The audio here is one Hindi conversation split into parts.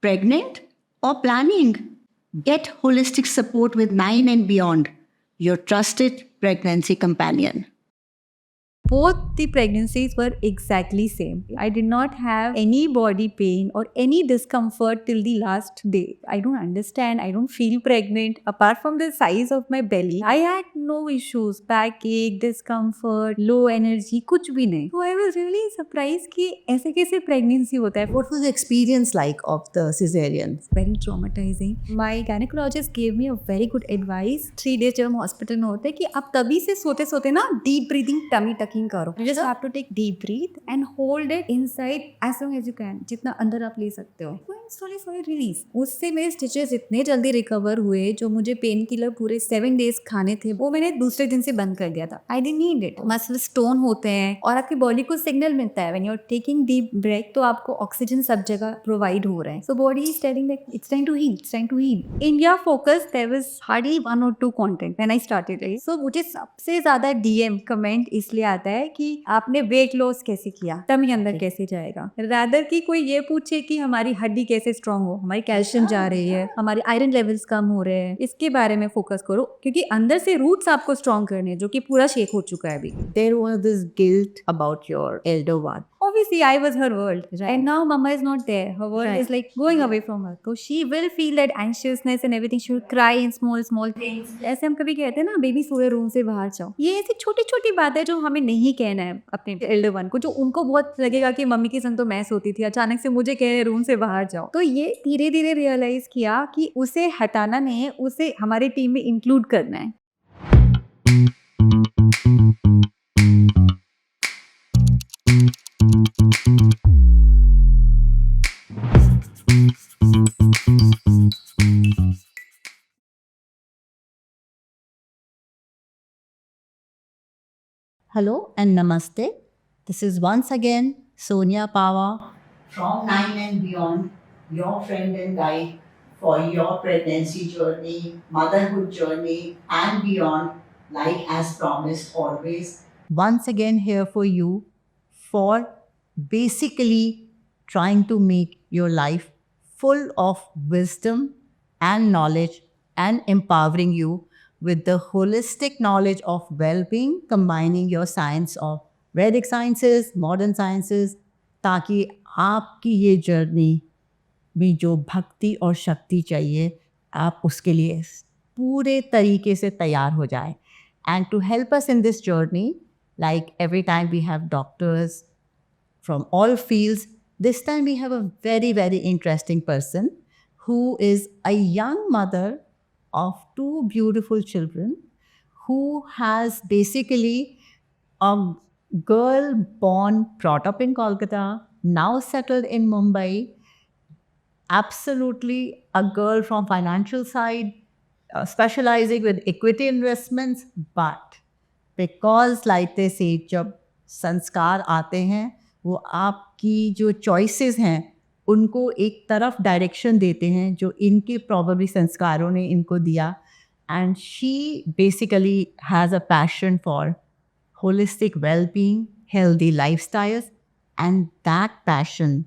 Pregnant or planning? Get holistic support with 9 and Beyond, your trusted pregnancy companion. Both the pregnancies were exactly same. I did not have any body pain or any discomfort till the last day. I don't understand. I don't feel pregnant. Apart from the size of my belly, I had no issues. Backache, discomfort, low energy, कुछ भी नहीं. So I was really surprised कि ऐसे कैसे pregnancy होता है. What was the experience like of the cesarean? Very traumatizing. My gynecologist gave me a very good advice. 3 days जब हम हॉस्पिटल में होते हैं कि आप तभी से सोते सोते ना deep breathing, tummy tucking करो. You just have to take deep breath and hold it inside as long as you can. जितना अंदर आप ले सकते हो. Slowly release. उससे मेरे स्टिचेस इतने जल्दी रिकवर हुए. जो मुझे पेन किलर पूरे 7 days खाने थे वो मैंने दूसरे दिन से बंद कर दिया था. I didn't need it. Muscle stone होते हैं और आपकी बॉडी को सिग्नल मिलता है when you're taking deep breath तो आपको ऑक्सीजन सब जगह प्रोवाइड हो रहा है. So body is telling that it's time to heal. It's time to heal. India focus there was hardly 1 or 2 content when I started it. So मुझे सबसे ज्यादा DM कमेंट इसलिए आता है कि आपने वेट लॉस कैसे किया, टमी अंदर कैसे जाएगा, रादर कि कोई ये पूछे कि हमारी हड्डी कैसे स्ट्रांग हो, हमारी कैल्शियम जा रही है, हमारे आयरन लेवल्स कम हो रहे हैं, इसके बारे में फोकस करो क्योंकि अंदर से रूट्स आपको स्ट्रांग करने हैं जो कि पूरा शेक हो चुका है अभी. There was this guilt about your elder one. Obviously, I was her world, right? And now Mama is not there. Her world is like going away from her. So she will feel that anxiousness and everything. She will cry in small things. ऐसे हम कभी कहते हैं ना, बेबी सोए रूम से बाहर जाओ. ये ऐसी छोटी छोटी बातें जो हमें नहीं कहना है अपने एल्डर वन को, जो उनको बहुत लगेगा कि मम्मी के संग तो मैं सोती थी, अचानक से मुझे कह रहे रूम से बाहर जाओ. तो ये धीरे धीरे रियलाइज किया कि उसे हटाना नहीं है, उसे हमारी टीम में इंक्लूड करना है. Hello and namaste. This is once again Sonia Pawa From 9 and Beyond, your friend and guide for your pregnancy journey, motherhood journey, and beyond, like as promised always. once again here for you for basically trying to make your life full of wisdom and knowledge and empowering you with the holistic knowledge of well-being, combining your science of Vedic sciences, modern sciences, ताकि आपकी ये जर्नी में जो भक्ति और शक्ति चाहिए आप उसके लिए पूरे तरीके से तैयार हो जाए. And to help us in this journey, like every time we have doctors from all fields, this time we have a very interesting person who is a young mother of 2 beautiful children, who has basically a girl born, brought up in Kolkata, now settled in Mumbai, absolutely a girl from financial side, specializing with equity investments, but because like they say, जब संस्कार आते हैं वो आपकी जो choices हैं उनको एक तरफ डायरेक्शन देते हैं जो इनके probably संस्कारों ने इनको दिया. And she basically has a passion for holistic well-being, healthy lifestyles, and that passion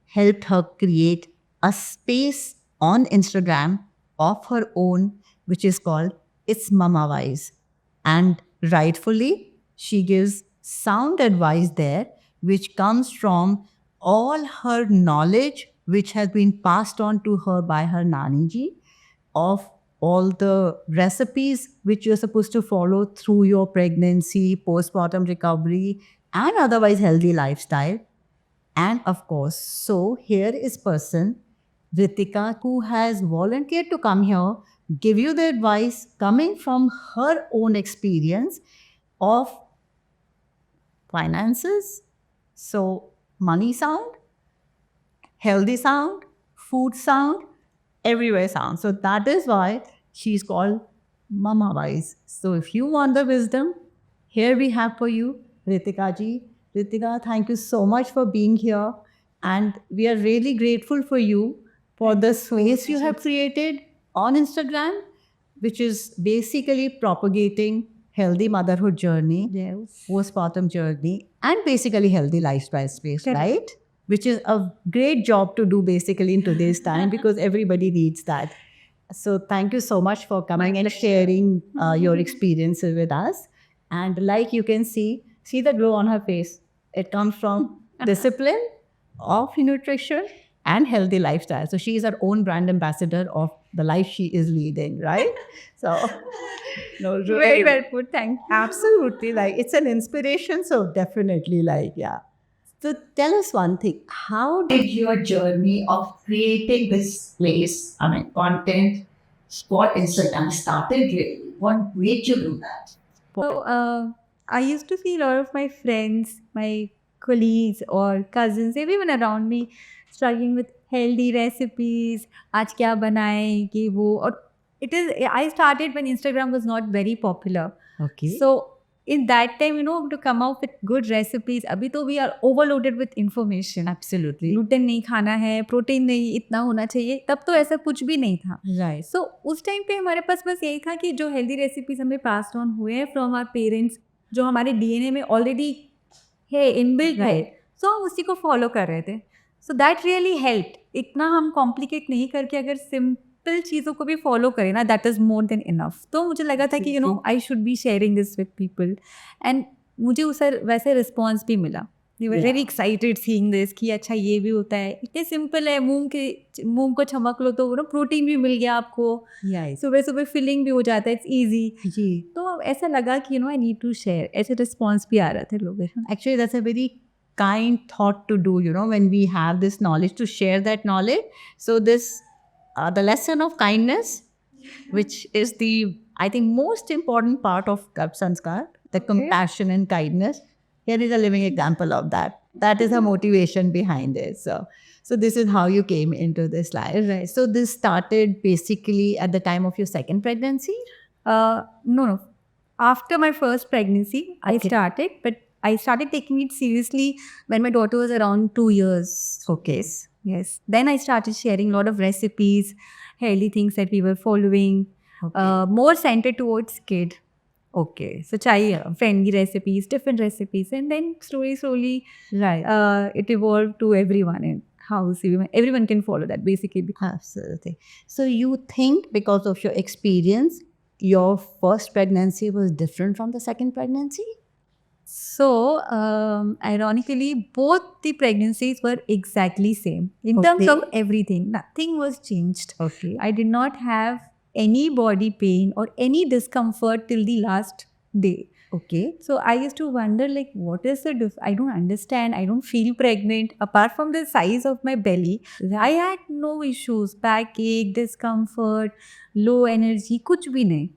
helped her create a space on Instagram of her own, which is called It's Mama Wise. And rightfully, she gives sound advice there, which comes from all her knowledge, which has been passed on to her by her Nani ji, of all the recipes which you're supposed to follow through your pregnancy, postpartum recovery, and otherwise healthy lifestyle. And of course, so here is person, Ritika, who has volunteered to come here, give you the advice coming from her own experience of finances. So money sound, healthy sound, food sound, everywhere sound. So that is why she's called Mama Wise. So if you want the wisdom, here we have for you Ritika ji. Ritika, thank you so much for being here. And we are really grateful for you for the space you have created on Instagram, which is basically propagating healthy motherhood journey, postpartum journey, and basically healthy lifestyle space, right? which is a great job to do basically in today's time because everybody needs that. So thank you so much for coming and sharing your experiences with us. And like you can see the glow on her face. It comes from discipline of nutrition and healthy lifestyle. So she is her own brand ambassador of the life she is leading, right? So, no, Very well put. Thank you. absolutely, like it's an inspiration. So definitely, like, yeah. So tell us one thing. How did Did your journey of creating this place, content for Instagram started really? What made you do that? So, I used to see a lot of my friends, my colleagues or cousins, everyone around me struggling with healthy recipes. आज क्या बनाएं ये वो और it is I started when Instagram was not very popular. Okay. So in that time, to come out with good recipes, अभी तो we are overloaded with information. Absolutely. Gluten नहीं खाना है, प्रोटीन नहीं इतना होना चाहिए, तब तो ऐसा कुछ भी नहीं था. Right. सो उस टाइम पे हमारे पास बस यही था कि जो हेल्दी रेसिपीज हमें पास ऑन हुए हैं फ्रॉम आवर पेरेंट्स, जो हमारे डीएनए में ऑलरेडी है, इनबिल्ट है, सो हम उसी को फॉलो कर रहे थे. So that really helped. इतना हम कॉम्प्लिकेट नहीं करके अगर सिंपल चीज़ों को भी फॉलो करें ना, that is more than enough. तो मुझे लगा था कि I should be sharing this with people and मुझे उस वैसे रिस्पॉन्स भी मिला. They were very excited seeing this कि अच्छा ये भी होता है, इतने सिंपल है, मूंग को चमक लो तो प्रोटीन भी मिल गया आपको, सुबह सुबह फिलिंग भी हो जाता है, इट्स इजी. जी. तो ऐसा लगा कि आई नीड टू शेयर. ऐसे रिस्पॉन्स भी आ रहे थे लोगों का. Actually, that's a very kind thought to do, when we have this knowledge, to share that knowledge. So this, the lesson of kindness, which is the, I think, most important part of Garb Sanskar, the compassion and kindness. Here is a living example of that. That is her motivation behind it. So this is how you came into this life. Right. So this started basically at the time of your second pregnancy? No. After my first pregnancy, I Okay. started, but I started taking it seriously when my daughter was around 2 years. Okay. Yes. Then I started sharing a lot of recipes, healthy things that we were following, more centered towards kid. Okay. So चाहिए friendly recipes, different recipes, and then slowly, Right. it evolved to everyone in house. Everyone can follow that basically. Absolutely. So you think because of your experience, your first pregnancy was different from the second pregnancy? So ironically, both the pregnancies were exactly same in terms Okay. of everything. Nothing was changed. Okay. I did not have any body pain or any discomfort till the last day. Okay. So I used to wonder, like, what is the I don't understand. I don't feel pregnant. Apart from the size of my belly, I had no issues. Backache, discomfort, low energy, कुछ भी नहीं.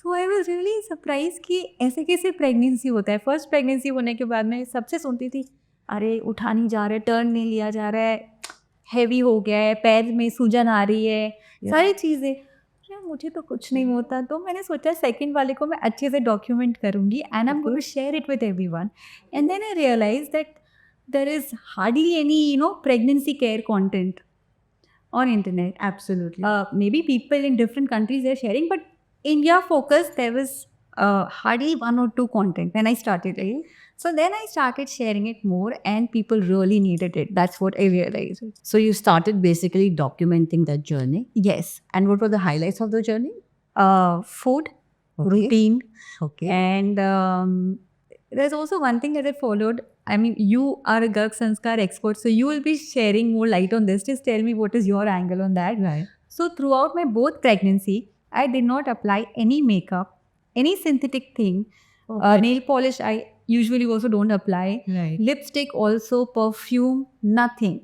So I was really surprised कि ऐसे कैसे प्रेगनेंसी होता है. फर्स्ट प्रेगनेंसी होने के बाद मैं सबसे सुनती थी, अरे उठा नहीं जा रहा है, टर्न नहीं लिया जा रहा है, हैवी हो गया है, पैर में सूजन आ रही है, सारी चीज़ें. मुझे तो कुछ नहीं होता. तो मैंने सोचा सेकंड वाले को मैं अच्छे से डॉक्यूमेंट करूँगी and I am going to share it with everyone. And then I realise that there is hardly any pregnancy care content on internet. Absolutely. Maybe people in different countries they're sharing, but India focus there was hardly 1 or 2 content when I started, right? So then I started sharing it more and people really needed it. That's what I realized. So you started basically documenting that journey. Yes. And what were the highlights of the journey? Food, Okay. routine, Okay. and there's also one thing that I followed. I mean, you are a Garb Sanskar expert, so you will be sharing more light on this. Just tell me what is your angle on that. Right. So throughout my both pregnancy, I did not apply any makeup, any synthetic thing. Nail polish I usually also don't apply. Right. Lipstick also, perfume, nothing.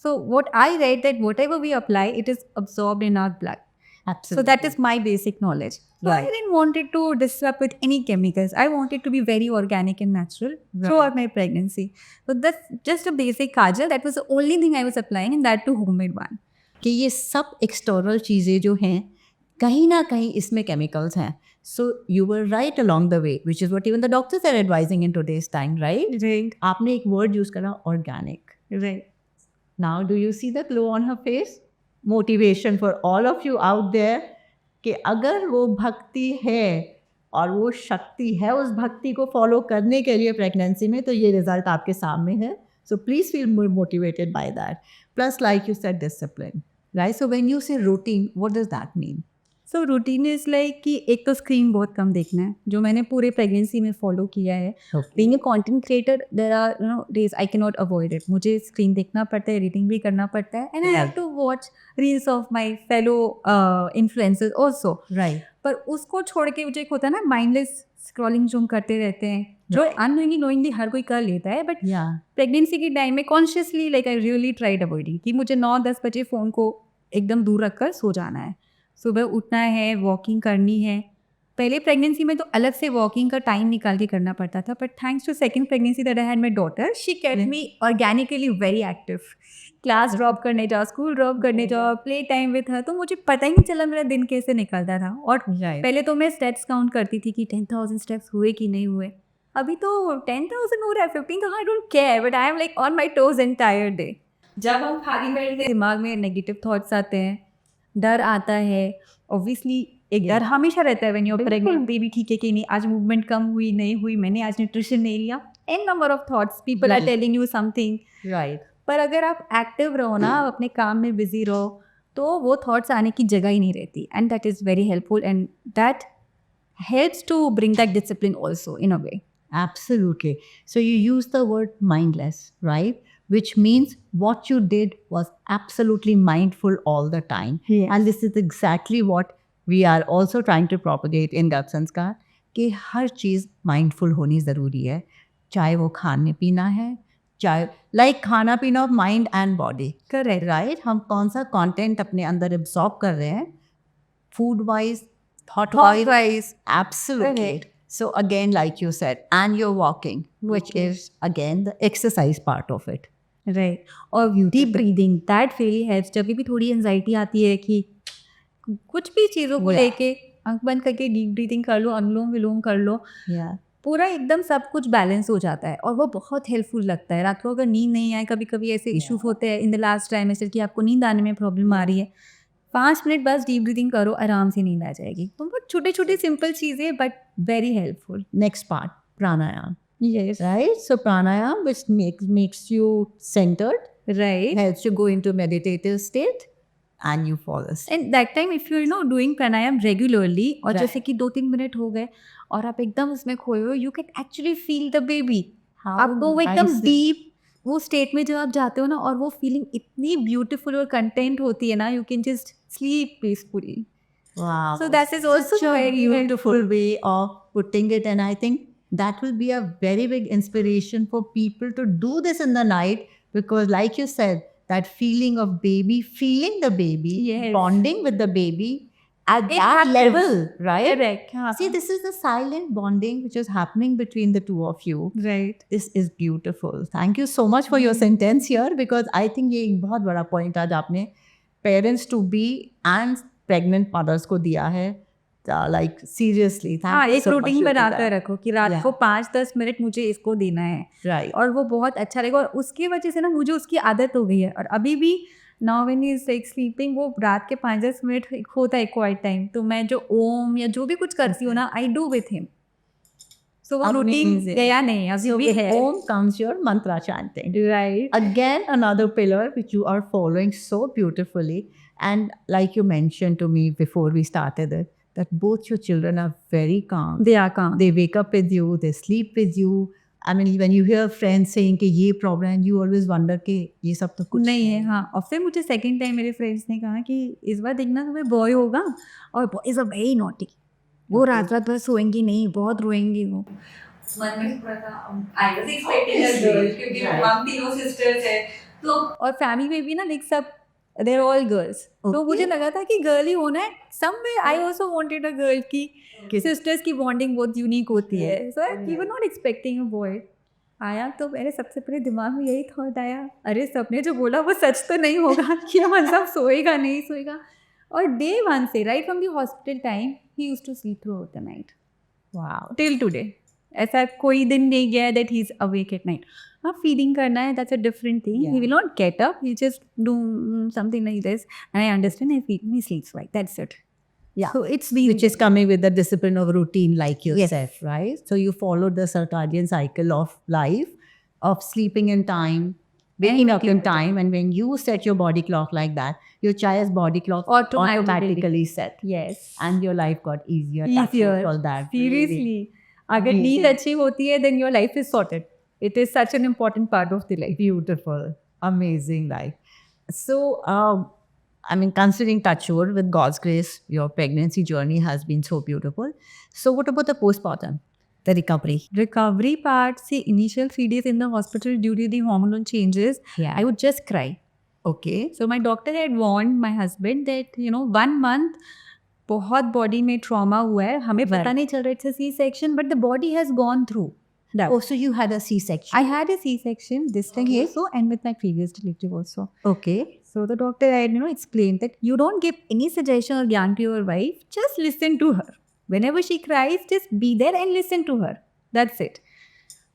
So what I read that whatever we apply, it is absorbed in our blood. Absolutely. So that is my basic knowledge. So Right. I didn't want it to disrupt with any chemicals. I want it to be very organic and natural throughout my pregnancy. So that's just a basic kajal. That was the only thing I was applying, and that too homemade one. कि ये सब एक्सटर्नल चीज़ें जो हैं कहीं ना कहीं इसमें केमिकल्स हैं. So you were right along the way, which is what even the doctors are advising in today's time, right? Right. आपने एक word use करा organic. Right. Now do you see the glow on her face? Motivation for all of you out there कि अगर वो भक्ति है और वो शक्ति है उस भक्ति को फॉलो करने के लिए प्रेगनेंसी में, तो ये रिजल्ट आपके सामने है. So please feel more motivated by that. Plus, like you said, discipline, right? So when you say routine, what does that mean? So routine is like कि एक तो स्क्रीन बहुत कम देखना है, जो मैंने पूरे प्रेगनेंसी में फॉलो किया है. Being a content creator there are days I can not avoid it. मुझे स्क्रीन देखना पड़ता है, रीडिंग भी करना पड़ता है, and I have to watch reels of my fellow influencers also. Right. पर उसको छोड़ के मुझे एक होता है ना माइंडलेस स्क्रॉलिंग जो हम करते रहते हैं, जो अननोइंगली नोइंगली हर कोई कर लेता है, बट Yeah. प्रेगनेंसी के टाइम में consciously like I really tried avoiding कि मुझे 9-10 बजे फ़ोन को एकदम दूर रखकर सो जाना है. सुबह उठना है, वॉकिंग करनी है. पहले प्रेगनेंसी में तो अलग से वॉकिंग का टाइम निकाल के करना पड़ता था, but thanks to second pregnancy that I had my daughter, she kept me organically very active. Class drop करने जाओ, स्कूल ड्रॉप करने जाओ, प्ले टाइम विथ हर, तो मुझे पता ही नहीं चला मेरा दिन कैसे निकलता था. और Right. पहले तो मैं स्टेप्स काउंट करती थी कि 10,000 स्टेप्स हुए कि नहीं हुए. अभी तो 10,000 हो रहा है, 15,000, I don't care, but I am like on my toes entire day. जब हम खाली बैठते हैं, दिमाग में नेगेटिव थॉट्स आते हैं, डर आता है. ऑब्वियसली एक डर हमेशा रहता है when you are pregnant, baby ठीक है कि नहीं, आज मूवमेंट कम हुई नहीं हुई, मैंने आज न्यूट्रिशन नहीं लिया, an number of thoughts, people are telling you something. Right. पर अगर आप एक्टिव रहो ना, अपने काम में बिजी रहो, तो वो थॉट्स आने की जगह ही नहीं रहती. And that is very helpful, and that helps to bring that discipline also in a way. Absolutely. So you use the word mindless, right? Which means what you did was absolutely mindful all the time. Yes. And this is exactly what we are also trying to propagate in Dab Sanskar, कि हर चीज़ mindful होनी ज़रूरी है. चाहे वो खाने पीना है, चाहे like खाना पीना of mind and body. Correct. Right? हम कौन सा content अपने अंदर absorb कर रहे हैं, food wise, thought Thought-wise. Absolutely. Correct. So again, like you said, and you're walking, which is again the exercise part of it. Right. और deep breathing that really helps. जब भी थोड़ी एंजाइटी आती है कि कुछ भी चीज़ों को Yeah. लेके, आंख बंद करके डीप ब्रीदिंग कर लो, अनुलोम विलोम कर लो, Yeah. पूरा एकदम सब कुछ बैलेंस हो जाता है, और वो बहुत हेल्पफुल लगता है. रात को अगर नींद नहीं आए, कभी कभी ऐसे इशूज होते हैं इन द लास्ट ट्राइमेस्टर कि आपको नींद आने में प्रॉब्लम आ रही है, 5 मिनट बस डीप ब्रीदिंग करो, आराम से नींद आ जाएगी. तो बहुत छोटे छोटे सिंपल चीज़ें but very helpful. Next part, pranayam. Yes. Right? So pranayam, which makes you centered, right. helps you go into meditative state, and you fall asleep. And that time if you know doing pranayama regularly, और Right. जैसे कि 2-3 मिनट हो गए और आप एकदम उसमें खोए हो, you can actually feel the baby. आपको वो एकदम nice. डीप वो स्टेट में जब आप जाते हो ना, और वो फीलिंग इतनी ब्यूटीफुल और कंटेंट होती है ना, you can just sleep peacefully. Wow. So that is also such a very beautiful way of putting it, and I think that will be a very big inspiration for people to do this in the night, because like you said, that feeling of baby, feeling the baby, Yes. bonding with the baby at It that happens. level, right? Correct. हाँ. See, this is the silent bonding which is happening between the two of you. Right. This is beautiful. Thank you so much for your sentence here, because I think ये एक बहुत बड़ा point आज आपने parents to be and pregnant mothers को दिया है. Like seriously, thank हाँ, you एक so much रूटीन for बना that. कर रखो कि रात Yeah. को 5-10 मिनट मुझे इसको देना है, Right. और वो बहुत अच्छा लगेगा. और उसकी वजह से ना मुझे उसकी आदत हो गई है, और अभी भी now when he is like sleeping, वो रात के 5-10 मिनट एक होता है क्वाइट टाइम, तो मैं जो ओम या जो भी कुछ करती हूँ ना, आई डू विथ हिम. सो वो रूटीन Amazing. गया नहीं, अभी So भी with है. Om comes your mantra chanting. Right. Again, another pillar which you are following so beautifully. And like you mentioned to me before we started it, that both your children are very calm. They are calm. They wake up with you, they sleep with you. I mean, when you hear friends saying कि ये problem, you always wonder कि ये सब तो कुछ नहीं है. हाँ, और फिर मुझे सेकंड टाइम मेरे फ्रेंड्स ने कहा कि इस बार देखना तुम्हें बॉय होगा, और बॉयज आर वेरी नॉटी. वो रात रात भर सोएंगी नहीं, बहुत रोएंगी वो. मन में थोड़ा था, I was expecting a girl, क्योंकि Right. हम तीनों सिस्टर्स हैं, तो और फैमिली में भी ना लाइक सब दे आर ऑल गर्ल्स, तो Okay. मुझे लगा था कि गर्ल ही होना है. Somewhere I also wanted a girl की Okay. सिस्टर्स की बॉन्डिंग बहुत यूनिक होती है. So we were not expecting a boy. आया तो मेरे सबसे पहले दिमाग में यही थॉट आया, अरे सबने जो बोला वो सच तो नहीं होगा कि हम सब सोएगा नहीं सोएगा. और डे 1 से right from the hospital time he used to sleep throughout the night Wow. Till today. ऐसा कोई दिन नहीं गया that he is awake at night. हाँ, फीडिंग करना है, that's a different thing. Yeah. He will not get up, he just do something like this, and I understand, I feed, he sleeps right, that's it. Yeah. So it's Which is coming with the discipline of routine, like you Yes. said, right? So you follow the circadian cycle of life, of sleeping in time, waking up in time, and when you set your body clock like that, your child's body clock automatically set, Yes. and your life got easier. Touch wood Easier. for that. Seriously. अगर नींद Amazing. अच्छी होती है, then your life is sorted. It is such an important part of the life. Beautiful, amazing life. So, I mean, considering touch wood, with God's grace, your pregnancy journey has been so beautiful. So, what about the postpartum, the recovery? Recovery part, see, initial 3 days in the hospital due to the hormonal changes, Yeah. I would just cry. Okay. So my doctor had warned my husband that 1 month बहुत बॉडी में ट्रॉमा हुआ है, हमें पता नहीं चल रहा it's a C section, but the body has gone through that. Oh, so you had a C-section. I had a C-section this time also, and with my previous delivery also. Okay. So the doctor had explained that you don't give any suggestion or gyan to your wife, just listen to her. Whenever she cries, just be there and listen to her. That's it.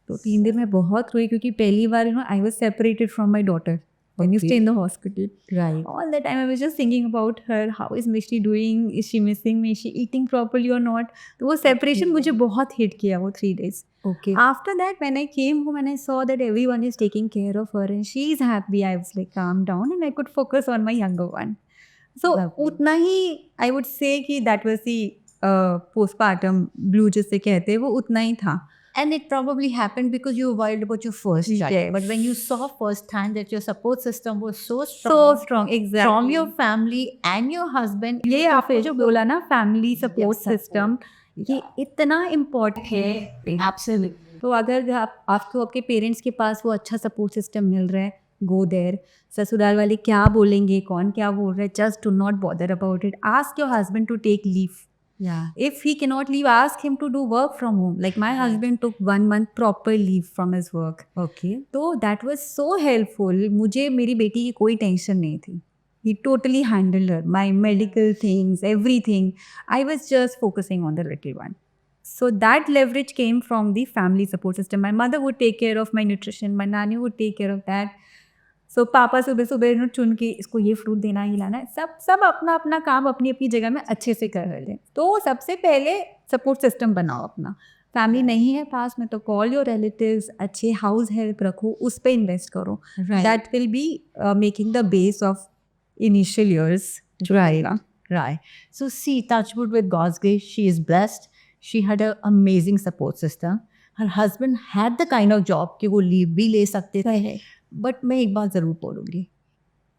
तो 3 दिन में बहुत रोई क्योंकि पहली बार I was separated from my daughter when you stay in the hospital. Right. All the time I was just thinking about her. How is Mishti doing? Is she missing me? Is she eating properly or not? तो वो separation मुझे बहुत hit किया वो 3 days. Okay. After that, when I came home and I saw that everyone is taking care of her and she is happy, I was like calm down and I could focus on my younger one. So Lovely. उतना ही I would say कि that was the postpartum blue जिसे कहते हैं, वो उतना ही था. And it probably happened because you were worried about your first child. Yes. But when you saw firsthand that your support system was so So strong, strong, exactly. from your family and your husband, ये आपने जो बोला ना फैमिली सपोर्ट Yes, सिस्टम, ये इतना इम्पोर्टेंट है. absolutely. तो अगर आपको आपके पेरेंट्स के पास वो अच्छा सपोर्ट सिस्टम मिल रहा है, गो देयर. ससुराल वाले क्या बोलेंगे, कौन क्या बोल रहा है, just do not bother about it. Ask your husband to take leave. Yeah. If he cannot leave, ask him to do work from home. Like my husband took 1 month proper leave from his work. Okay. तो that was so helpful. मुझे मेरी बेटी की कोई टेंशन नहीं थी. He totally handled her, my medical things, everything. I was just focusing on the little one. So that leverage came from the family support system. My mother would take care of my nutrition. My nanny would take care of that. So पापा सुबह सुबह चुन के इसको ये फ्रूट देना, ही लाना, सब अपना अपना काम अपनी अपनी जगह में अच्छे से कर लें. तो सबसे पहले सपोर्ट सिस्टम बनाओ अपना. फैमिली नहीं है पास में तो कॉल योर रिलेटिव्स, अच्छे हाउस हेल्प रखो, उस पर इन्वेस्ट करो. Right. That will be making the base of initial years. Right. So see, touch wood, with God's grace, she is blessed. She had an amazing support system. Her husband had the kind of job कि वो लीव भी ले सकते थे. बट मैं एक बात ज़रूर बोलूँगी,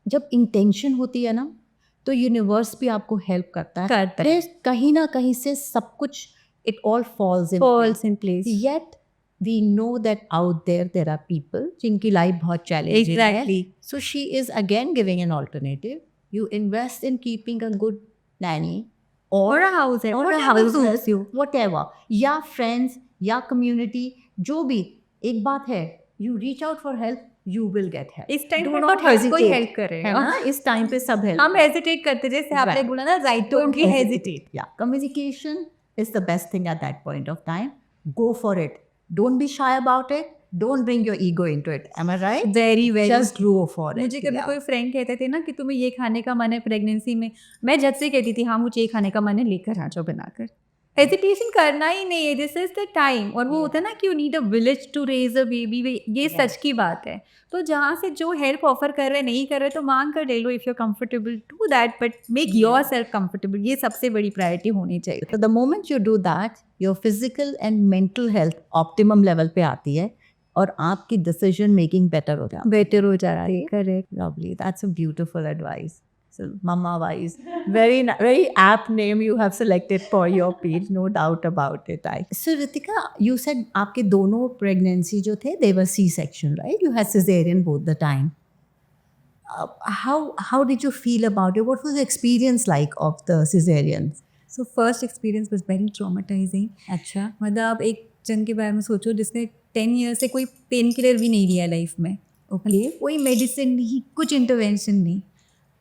जब इंटेंशन होती है ना तो यूनिवर्स भी आपको हेल्प करता है. फिर कहीं ना कहीं से सब कुछ it all falls in place. Yet we know that out there are people जिनकी लाइफ बहुत चैलेंजिंग है. Exactly. So she is again giving an alternative. You invest in keeping a good nanny और अ हाउस है, और a house suits you. whatever, या friends या community, जो भी. एक बात है, you reach out for help, you will get help. इस टाइम Do पे not तो हर कोई hesitate. हेल्प करेगा. है ना, इस टाइम पे सब help. हम हेजिटेट करते, जैसे आपने Right. बोला ना right, don't hesitate. Yeah, communication is the best thing at that point of time. Go for it. Don't be shy about it. Don't bring your ego into it. Am I right? Very very. Just go for it. मुझे कभी Yeah. कोई फ्रेंड कहते थे ना कि तुम्हें ये खाने का मन है प्रेगनेंसी में, मैं झट से कहती थी हाँ मुझे ये खाने का मन है, लेकर आ जाओ बनाकर. हेजिटेशन करना ही नहीं है, दिस इज द टाइम. और वो होता है ना कि you need a village to raise a baby, ये Yes. सच की बात है. तो जहाँ से जो हेल्प ऑफर कर रहे नहीं कर रहे तो मांग कर ले लो. If you are comfortable do that, but make yourself comfortable. ये सबसे बड़ी प्रायोरिटी होनी चाहिए. So the moment you do that, your physical and mental health optimum level पे आती है और आपकी decision making better हो जाती है. बेटर हो जा रहा है. Correct. Lovely. That's a beautiful advice. So, Mama Wise, very apt name you have selected for your page, no doubt about it. So, Ritika, you said आपके दोनों pregnancy जो थे, they were C-section, right? You had cesarean both the time. How did you feel about it? What was the experience like of the cesareans? So first experience was very traumatising. अच्छा. मतलब आप एक जन के बारे में सोचो जिसने 10 ईयर से कोई पेन किलर भी नहीं लिया लाइफ में. ओके. कोई मेडिसिन नहीं, कुछ इंटरवेंशन नहीं.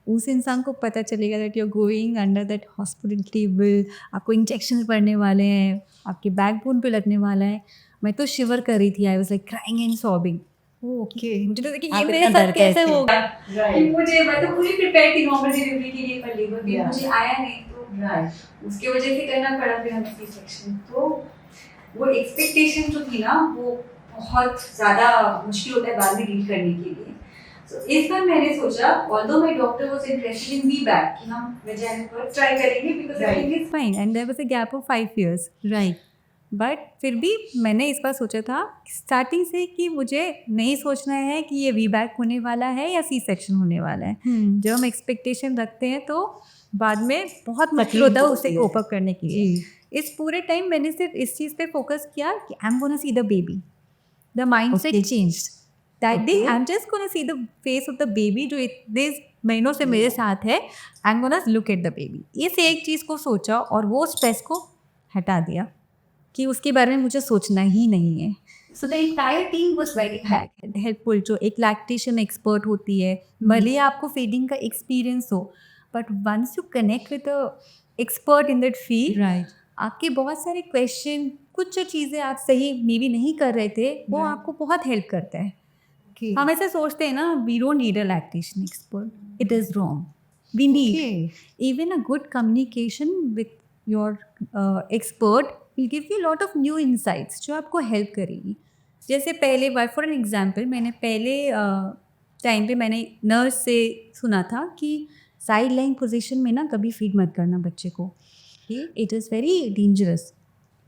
उस इंसान को पता चलेगा that you are going under that hospital table, आपको इंजेक्शन पड़ने वाले हैं, आपके बैकबोन पे लगने वाला है. मैं तो शिवर कर रही थी. आई was like crying and sobbing. Okay. मुझे तो कि आप ये मेरे इतना साथ डर कैसे कैसे? होगा. Right. मुझे मैं तो पूरी प्रिपेयर थी नॉर्मल डिलीवरी के लिए, पर लेबर भी Yeah. मुझे आया नहीं, तो Right. उसके वजह से करना पड़ा फिर हमें सी सेक्शन. तो वो एक्सपेक्टेशन जो थी ना वो बहुत ज़्यादा मुश्किल होता है बाद में डील करने के लिए। So, इस बार मैंने सोचा, although my doctor was interested in VBAC, कि हम वजाइना पर ट्राई करेंगे because everything is fine and there was a gap of 5 years. Right. But फिर भी मैंने इस बार सोचा था स्टार्टिंग से कि मुझे नहीं सोचना है कि ये वीबैक होने वाला है या सी सेक्शन होने वाला है। जब हम एक्सपेक्टेशन रखते हैं तो बाद में बहुत मुश्किल होता है उसे कोप अप करने के लिए। इस पूरे टाइम मैंने सिर्फ इस चीज़ पे फोकस किया कि I am gonna see the baby, the mindset changed that day. I am just gonna see the face of the baby जो इतने महीनों से मेरे साथ है। I am gonna look at the baby. इस एक चीज़ को सोचा और वो स्ट्रेस को हटा दिया कि उसके बारे में मुझे सोचना ही नहीं है। So the entire team was very helpful. जो एक लैक्टेशन एक्सपर्ट होती है, भले ही आपको फीडिंग का एक्सपीरियंस हो, but once you connect with a expert in that field, Right. आपके बहुत सारे क्वेश्चन, कुछ जो चीज़ें आप सही मे बी नहीं कर रहे थे, वो आपको बहुत हेल्प करता है। Okay. हम ऐसे सोचते हैं ना, we don't need a lactation expert, it is wrong. We need even a good communication with your expert will give you a lot of new insights जो आपको हेल्प करेगी। जैसे पहले बार फॉर एन एग्जांपल, मैंने पहले टाइम पे मैंने नर्स से सुना था कि साइड लाइन पोजिशन में ना कभी फीड मत करना बच्चे को, इट इज़ वेरी डेंजरस।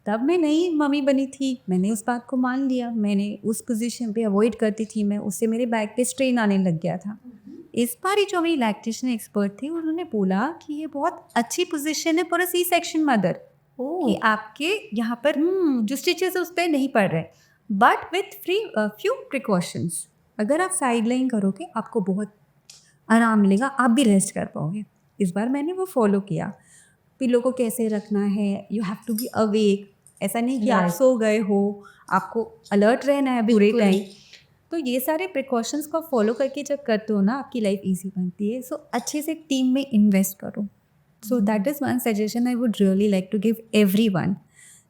तब मैं नई मम्मी बनी थी, मैंने उस बात को मान लिया, मैंने उस पोजीशन पे अवॉइड करती थी मैं, उससे मेरे बैक पे स्ट्रेन आने लग गया था। इस बार ही जो मेरी लैक्टेशन एक्सपर्ट थी उन्होंने बोला कि ये बहुत अच्छी पोजीशन है for a C section mother, कि आपके यहाँ पर जो स्टिचेस उस पर नहीं पड़ रहे, बट विथ फ्यू प्रिकॉशंस। अगर आप साइड लाइन करोगे आपको बहुत आराम मिलेगा, आप भी रेस्ट कर पाओगे। इस बार मैंने वो फॉलो किया। पिलो को कैसे रखना है, you have to be awake, ऐसा नहीं कि आप सो गए हो, आपको अलर्ट रहना है पूरे टाइम। तो ये सारे प्रिकॉशंस को फॉलो करके जब करते हो ना, आपकी लाइफ ईजी बनती है। सो अच्छे से टीम में इन्वेस्ट करो। So that is one suggestion I would really like to give everyone.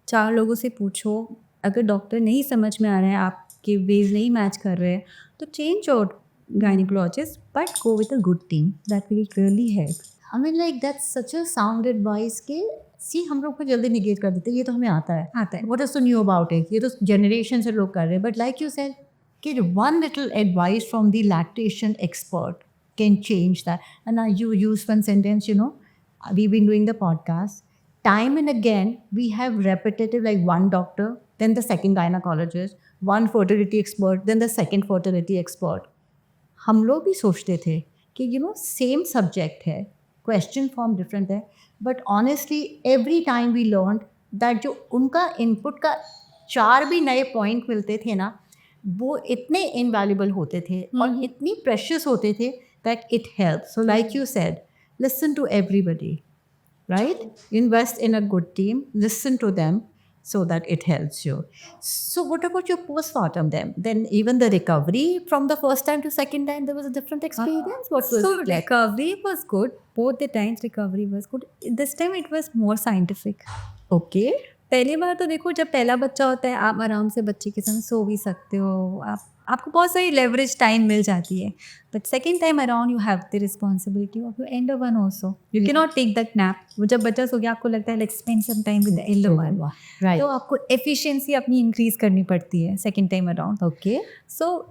4 लोगों से पूछो, अगर डॉक्टर नहीं समझ में आ रहा है, आपके वेज नहीं मैच कर रहे हैं, तो change your gynecologist, but go with a good team. That will really help. I mean, like, that's such a sound advice कि सी हम लोग को जल्दी निगेट कर देते हैं, ये तो हमें आता है। What is so new about it? ये तो जनरेशन से लोग कर रहे हैं। But like you said, कि one little advice from the lactation expert can change that. And now you use one sentence, you know, we've been doing the podcast. Time and again, we have repetitive, like one doctor, then the second gynecologist, one fertility expert, then the second fertility expert. हम लोग भी सोचते थे कि यू नो सेम सब्जेक्ट है, क्वेश्चन फॉर्म डिफरेंट है, but honestly every time we learn that जो उनका इनपुट का 4 भी नए पॉइंट मिलते थे ना, वो इतने इनवैल्यूबल होते थे और इतनी प्रेशियस होते थे that it help. So like you said, listen to everybody, right? Invest in a good team, listen to them so that it helps you. So what about your postpartum then? Then even the recovery from the first time to second time, there was a different experience? What was So it like? recovery was good. Both the times recovery was good. This time it was more scientific. Okay. पहली बार तो देखो, जब पहला बच्चा होता है आप आराम से बच्चे के संग सो भी सकते हो, आपको बहुत सारी लेवरेज टाइम मिल जाती है। But second time around you have the responsibility of your elder one also. You can not take that nap. वो जब बच्चा सो गया आपको लगता है like spend some time with the elder one, Right. तो आपको एफिशिएंसी अपनी इंक्रीज करनी पड़ती है second time around. Okay. So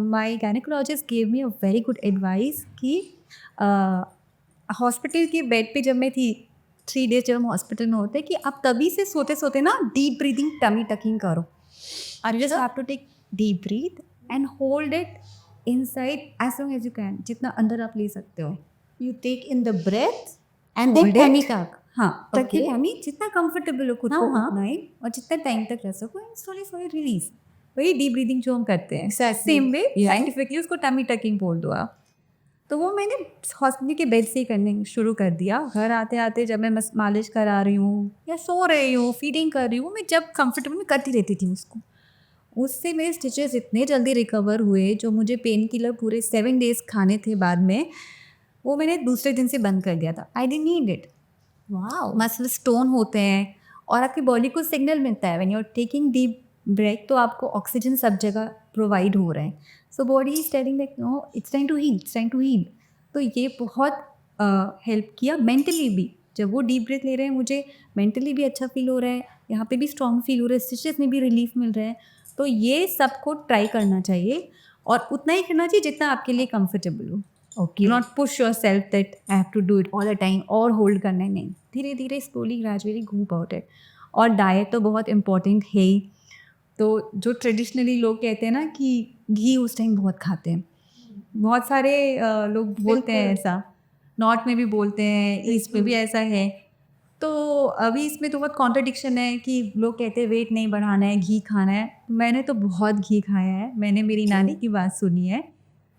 my gynaecologist gave me a very good advice कि हॉस्पिटल के बेड पे जब मैं थी 3 डेज जब हम हॉस्पिटल में होते, कि आप तभी से सोते सोते ना डीप ब्रीदिंग, टमी टकिंग करो। और just have to take deep breath and hold it inside as long as you can, जितना अंदर आप ले सकते हो। You take in the breath and then Hold it. tummy tuck. हाँ, Okay. तक हमें जितना कंफर्टेबल हो खुद को हाँ, हाँ। उतना ही, और जितना टाइम तक रह सको, एंड स्लोली स्लोली रिलीज। वही डीप ब्रीदिंग जो हम करते हैं, Exactly. Same way Yeah. Scientifically उसको टमी टकिंग बोल दो आप। तो वो मैंने हॉस्पिटल के बेड से ही करने शुरू कर दिया। घर आते आते जब मैं मालिश करा रही हूँ या सो रही हूँ, फीडिंग कर रही हूँ, मैं जब कंफर्टेबल में करती रहती थी उसको। उससे मेरे स्टिचेस इतने जल्दी रिकवर हुए, जो मुझे पेन किलर पूरे 7 डेज खाने थे बाद में, वो मैंने दूसरे दिन से बंद कर दिया था। I didn't need it. Wow. Muscle stone होते हैं और आपकी बॉडी को सिग्नल मिलता है when you are taking deep breath, तो आपको ऑक्सीजन सब जगह प्रोवाइड हो रहा है। So body is telling that no it's time to heal, it's time to heal. तो ये बहुत हेल्प किया मेंटली भी। जब वो डीप ब्रेथ ले रहे हैं, मुझे मेंटली भी अच्छा फील हो रहा है, यहाँ पे भी स्ट्रॉन्ग फील हो रहा है, स्टिचेस में भी रिलीफ मिल रहा है। तो ये सबको ट्राई करना चाहिए और उतना ही करना चाहिए जितना आपके लिए कंफर्टेबल हो. Okay not push yourself that I have to do it all the time और होल्ड करना है, नहीं. धीरे धीरे slowly gradually go about it. और डाइट तो बहुत इंपॉर्टेंट है ही. तो जो ट्रेडिशनली लोग कहते हैं ना कि घी उस टाइम बहुत खाते हैं, बहुत सारे लोग बोलते हैं ऐसा, नॉर्थ में भी बोलते हैं, ईस्ट में भी ऐसा है. तो अभी इसमें तो बहुत कॉन्ट्रडिक्शन है कि लोग कहते हैं वेट नहीं बढ़ाना है, घी खाना है. मैंने तो बहुत घी खाया है. मैंने मेरी नानी की बात सुनी है,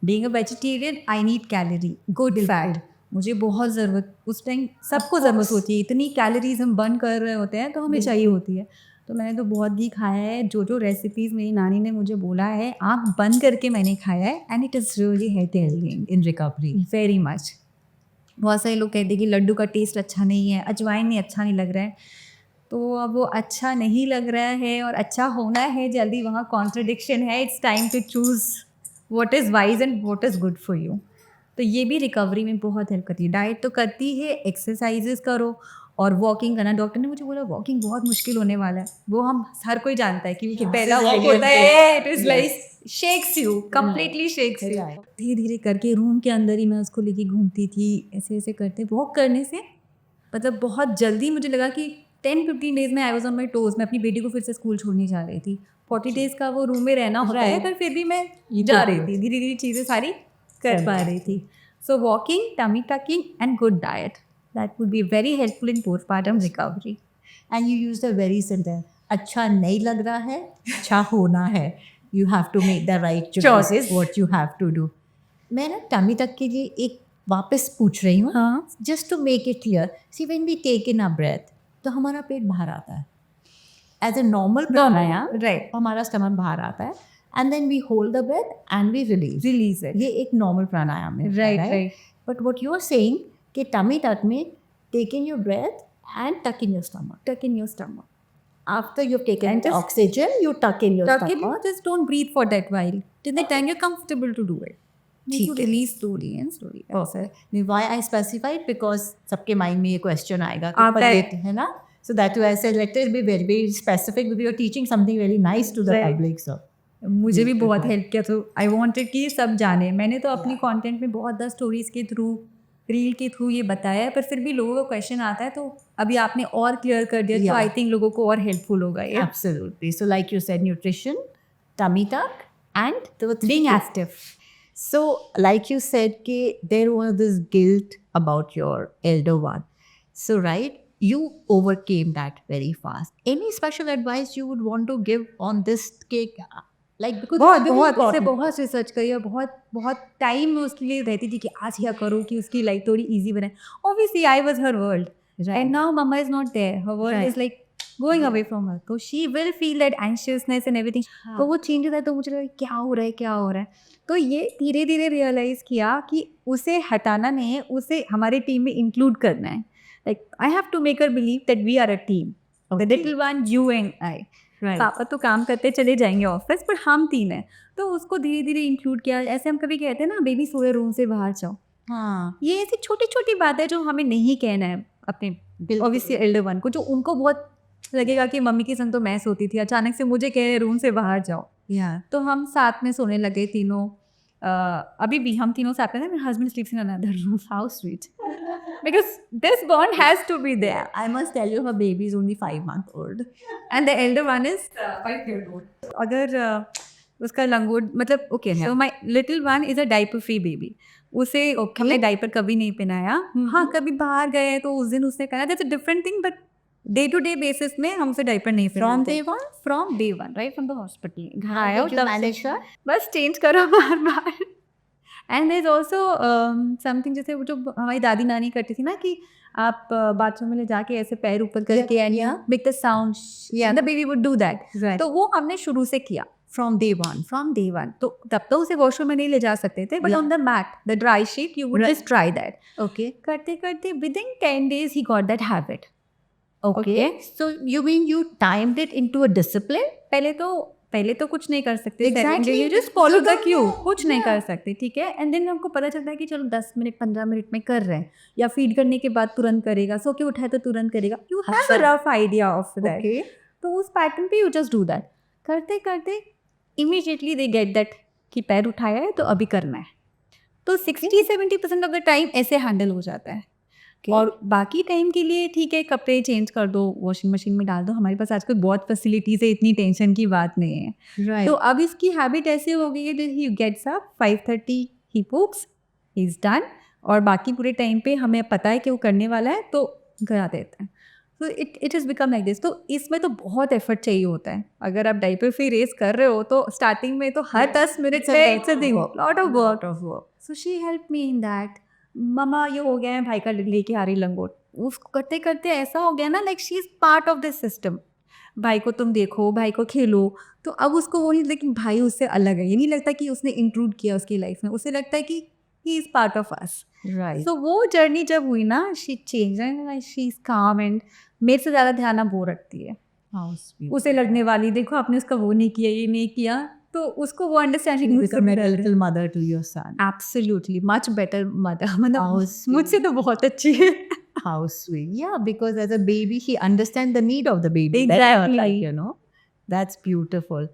being a vegetarian I need calorie, good fat. मुझे बहुत ज़रूरत उस टाइम, सबको ज़रूरत होती है. इतनी कैलोरीज हम बर्न कर रहे होते हैं तो हमें चाहिए होती है. तो मैंने तो बहुत घी खाया है. जो जो रेसिपीज़ मेरी नानी ने मुझे बोला है आँख बंद करके मैंने खाया है, and it is really healthy in recovery. Very much. बहुत सारे लोग कहते हैं कि लड्डू का टेस्ट अच्छा नहीं है, अजवाइन नहीं अच्छा नहीं लग रहा है. तो अब वो अच्छा नहीं लग रहा है और अच्छा होना है जल्दी, वहाँ कॉन्ट्रडिक्शन है. It's time to choose what is wise and what is good for you. तो ये भी रिकवरी में बहुत हेल्प करती है. डाइट तो करती है, एक्सरसाइजेस करो और वॉकिंग करना. डॉक्टर ने मुझे बोला वॉकिंग बहुत मुश्किल होने वाला है. वो हम हर कोई जानता है कि पहला वॉक होता है, it is like shakes you, completely shakes you. धीरे धीरे करके रूम के अंदर ही मैं उसको लेके घूमती थी. ऐसे ऐसे करते वॉक करने से मतलब बहुत जल्दी मुझे लगा कि 10-15 डेज में I was on my toes. मैं अपनी बेटी को फिर से स्कूल छोड़ने जा रही थी. 40 डेज का वो रूम में रहना होता है, पर फिर भी मैं जा रही थी. धीरे धीरे चीज़ें सारी कर पा रही थी. So walking, tummy tucking and good diet, that would be very helpful in postpartum recovery. And you use the very sentence, अच्छा नहीं लग रहा है, अच्छा होना है. You have to make the right choices, what you have to do. मैं ना टमी तक के लिए एक वापस पूछ रही हूँ, हाँ, just to make it clear. See when we take in a breath तो हमारा पेट बाहर आता है as a normal pranayama, right. हमारा स्टमक बाहर आता है, and then we hold the breath and we release it. ये एक नॉर्मल प्राणायाम है. Right. But what you are saying कि टमी तक में take in your breath and tuck in your stomach. Tuck in your stomach. After you've taken And the just oxygen, you tuck in your Tuck in, stomach. just don't breathe for that while. Till the time you're comfortable to do it. Make you ठीक है. release slowly and slowly. Perfect. Why I specified? Because सबके mind में ये question आएगा कि आता पर है. लेते हैं ना. So that way I said let it be very very specific because you're teaching something very nice to the Right. public. So मुझे भी बहुत Beautiful. हेल्प किया. तो आई वांटेड कि सब जाने. मैंने तो अपनी कंटेंट में बहुत ज़्यादा स्टोरीज के थ्रू, रील के थ्रू ये बताया है, पर फिर भी लोगों को क्वेश्चन आता है. तो अभी आपने और क्लियर कर दिया, तो Yeah. आई थिंक लोगों को और हेल्पफुल होगा ये. absolutely. So like you said, nutrition, tummy tuck, and the Being active. So, like you said, there was this guilt about your elder one. So, right, you overcame that very fast. Any special advice you would want to give on this cake? Like, because बहुत it's very बहुत उससे important. बहुत रिसर्च करी और बहुत बहुत टाइम उसके लिए रहती थी कि आज क्या करूँ कि उसकी लाइफ थोड़ी ईजी बने. Obviously I was her world. Right. And now mama is not there. Her world Right. is like going away from her. So she will feel that anxiousness and everything. हाँ. तो वो changes है तो मुझे लगा क्या हो रहा है क्या हो रहा है. तो ये धीरे धीरे रियलाइज़ किया कि उसे हटाना नहीं है, उसे हमारे टीम में इंक्लूड करना है. Like I have to make her believe that we are a team. The little one, you and I. Right. पापा तो काम करते चले जाएंगे ऑफिस, पर हम 3 हैं. तो उसको धीरे धीरे इंक्लूड किया. ऐसे हम कभी कहते हैं ना बेबी सोए रूम से बाहर जाओ. हाँ. ये ऐसी छोटी छोटी बातें जो हमें नहीं कहना है अपने ऑब्वियसली एल्डर वन को, जो उनको बहुत लगेगा कि मम्मी के संग तो मैं सोती थी, अचानक से मुझे कह रहे रूम से बाहर जाओ. Yeah. तो हम साथ में सोने लगे तीनों. अभी भी हम तीनों साथ में. मेरे husband sleeps in another room. How sweet. Because this bond has to be there. I must tell you, her baby is only 5 months old. And the elder one is 5 years old. अगर उसका लंगोट मतलब okay, so my little one is a diaper free baby. उसे हमने डाइपर कभी नहीं पहनाया. हाँ, कभी बाहर गए तो उस दिन उसने कहा that's a different thing, but day to day basis में हम उसे डाइपर नहीं From पहनाते. day one? From day one, right from the hospital. घर आए Did you manage her? बस चेंज करो बार बार. And there is also something, जैसे वो जो हमारी दादी नानी करती थी ना कि आप बाथरूम में ले जाके ऐसे पैर ऊपर करके and you make the sound, the baby would do that. Right. तो वो हमने शुरू से किया From day one. From day one. तो तब तो उसे वॉशरूम में नहीं ले जा सकते थे, but Yeah. On the mat, the dry sheet, you would Right. Just try that. Okay. करते करते विद इन 10 days ही got that habit. Okay. So you mean you timed it into a discipline? पहले तो कुछ नहीं कर सकते. Exactly. You just follow You the don't Q. know. कुछ नहीं Yeah. कर सकते, ठीक है. एंड देन हमको पता चलता है कि चलो 10 मिनट 15 मिनट में कर रहे हैं, या फीड करने के बाद तुरंत करेगा, सो के उठाए तो तुरंत करेगा. यू हैव अ अच्छा. Rough idea of that. Okay. तो उस पैटर्न पे यू जस्ट डू दैट. करते करते इमीडिएटली दे गेट दैट कि पैर उठाया है तो अभी करना है, तो 60-70% ऑफ द टाइम ऐसे हैंडल हो जाता है। और बाकी टाइम के लिए ठीक है, कपड़े चेंज कर दो, वॉशिंग मशीन में डाल दो, हमारे पास आजकल बहुत फैसिलिटीज है, इतनी टेंशन की बात नहीं है। राइट तो अब इसकी हैबिट ऐसे हो गई है that he gets up 5:30, he poops, he's done, और बाकी पूरे टाइम पे हमें पता है कि वो करने वाला है तो करा देता है। तो it is become like this. तो इसमें तो बहुत एफर्ट चाहिए होता है। अगर आप डाइपर फ्री रेस कर रहे हो तो स्टार्टिंग में तो हर 10 मिनट में it's a lot of work. So she help me in that. Mama ये हो गया है, भाई का लेके आ रही लंगोट, उसको करते करते ऐसा हो गया ना, like she is part of this system. भाई को तुम देखो, भाई को खेलो, तो अब उसको वो नहीं लगता कि भाई उससे अलग है, ये नहीं लगता कि उसने इंक्लूड किया उसकी लाइफ में, उसे लगता है कि he is part of us. Right so वो जर्नी जब हुई ना, she change and she is काम, एंड मेरे से ज़्यादा ध्यान अब वो रखती है। उसे लगने वाली, देखो आपने उसका वो नहीं किया, ये नहीं किया, तो उसको वो understanding little mother to your son. Absolutely much better mother, How मतलब sweet. मुझसे तो बहुत अच्छी है। How sweet. Yeah, because as a baby, he understands the need of the baby. Exactly. Like, you know, that's beautiful.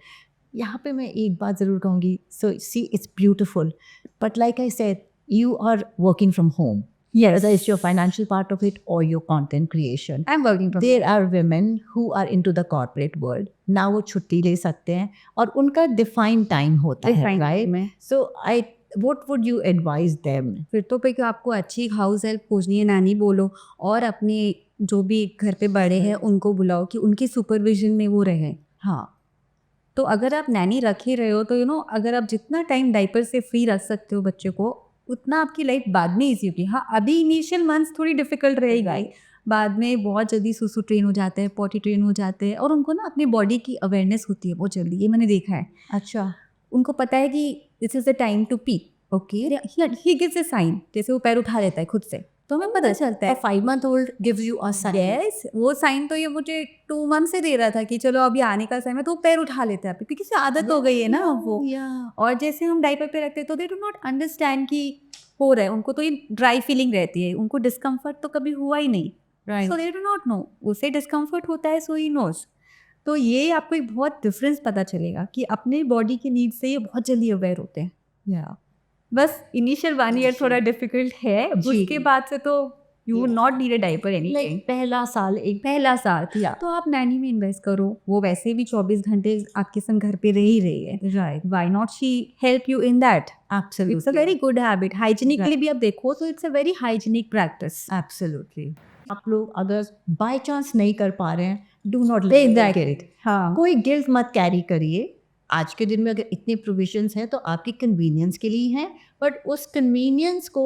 यहाँ पे मैं एक बात ज़रूर कहूँगी. So, see, it's beautiful. But like I said, you are working from home. Yes. Whether it's your financial part of it or your content creation. I'm working from There are women who are into the corporate world. ना वो छुट्टी ले सकते हैं और उनका defined time होता है, Defined right? time है। So, what would you advise them? फिर तो भाई आपको अच्छी हाउस हेल्प खोजनी है, नानी बोलो, और अपने जो भी घर पे बड़े हैं उनको बुलाओ कि उनके सुपरविजन में वो रहें। हाँ, तो अगर आप नैनी रख ही रहे हो तो अगर आप जितना टाइम डाइपर से फ्री रख सकते हो बच्चे को, उतना आपकी लाइफ बाद में ईजी होगी। हाँ, अभी इनिशियल मंथ्स थोड़ी डिफिकल्ट रहेगा ही, बाद में बहुत जल्दी सुसु ट्रेन हो जाते हैं, पॉटी ट्रेन हो जाते हैं, और उनको ना अपनी बॉडी की अवेयरनेस होती है बहुत जल्दी, ये मैंने देखा है। अच्छा, उनको पता है कि this is the time to pee, okay, he gives a sign, जैसे वो पैर उठा लेता है खुद से, तो हमें पता चलता है। 5-month-old gives you a sign. Yes, वो साइन तो ये मुझे 2 मंथ से दे रहा था कि चलो अभी आने का टाइम है, तो वो पैर उठा लेते हैं, क्योंकि से आदत हो गई है ना वो। और जैसे हम डाइपर पे रखते हैं तो दे डू नॉट अंडरस्टैंड कि हो रहा है, उनको तो ये ड्राई फीलिंग रहती है, उनको डिस्कम्फर्ट तो कभी हुआ ही नहीं, सो दे डू नॉट नो, उसे डिस्कम्फर्ट होता है, सो ही नोज। तो ये आपको एक बहुत डिफरेंस पता चलेगा कि अपने बॉडी के नीड से ये बहुत जल्दी अवेयर होते हैं। Yeah. बस इनिशियल 1 ईयर थोड़ा डिफिकल्ट है, उसके बाद से तो you would not need a diaper anything. Like पहला साल पहला साल Yeah. तो आप नैनी में इन्वेस्ट करो, वो वैसे भी 24 घंटे आपके संग घर पे रह ही रही है, Right. Why not she help you in that. Absolutely. It's a very good habit, hygienically Right. भी आप देखो तो it's a very hygienic practice. Absolutely. आप लोग अगर बाय चांस नहीं कर पा रहे हैं, डू नॉट Exactly. हाँ, कोई गिल्ट मत कैरी करिए। आज के दिन में अगर इतने प्रोविजंस हैं तो आपकी कन्वीनियंस के लिए हैं, बट उस कन्वीनियंस को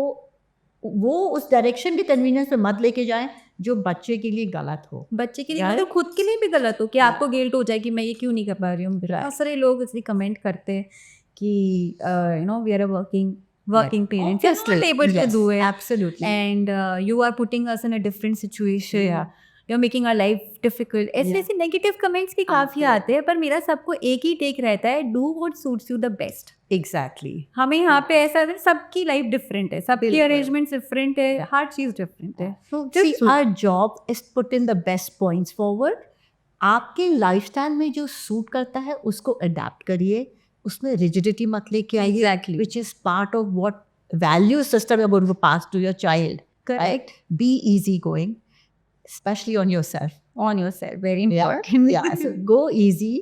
वो उस डायरेक्शन के कन्वीनियंस पे मत लेके जाएं जो बच्चे के लिए गलत हो। बच्चे के लिए यार- मतलब खुद के लिए भी गलत हो कि आपको गिल्ट हो जाए कि मैं ये क्यों नहीं कर पा रही हूँ। बहुत सारे लोग इसलिए कमेंट करते हैं कि we are a working parents, just able to do it, Absolutely. and you are putting us in a different situation, you're making our life difficult, ऐसे नेगेटिव कमेंट्स भी काफ़ी आते हैं, पर मेरा सबको एक ही टेक रहता है, do what suits you the best. Exactly. हमें यहाँ पे ऐसा है, सबकी लाइफ डिफरेंट है, सबकी बिल्कुल। अरेंजमेंट डिफरेंट है, हर चीज़ डिफरेंट है। So, Just see, our job is to put in the best points forward. आपके लाइफस्टाइल में जो सूट करता है उसको अडेप्ट करिए, उसमें रिजिडिटी मत लेके आइए, Exactly. which is part of what value system you're going to pass to your child. Correct. Be easygoing, especially on yourself. On yourself, very important. Yeah. So go easy.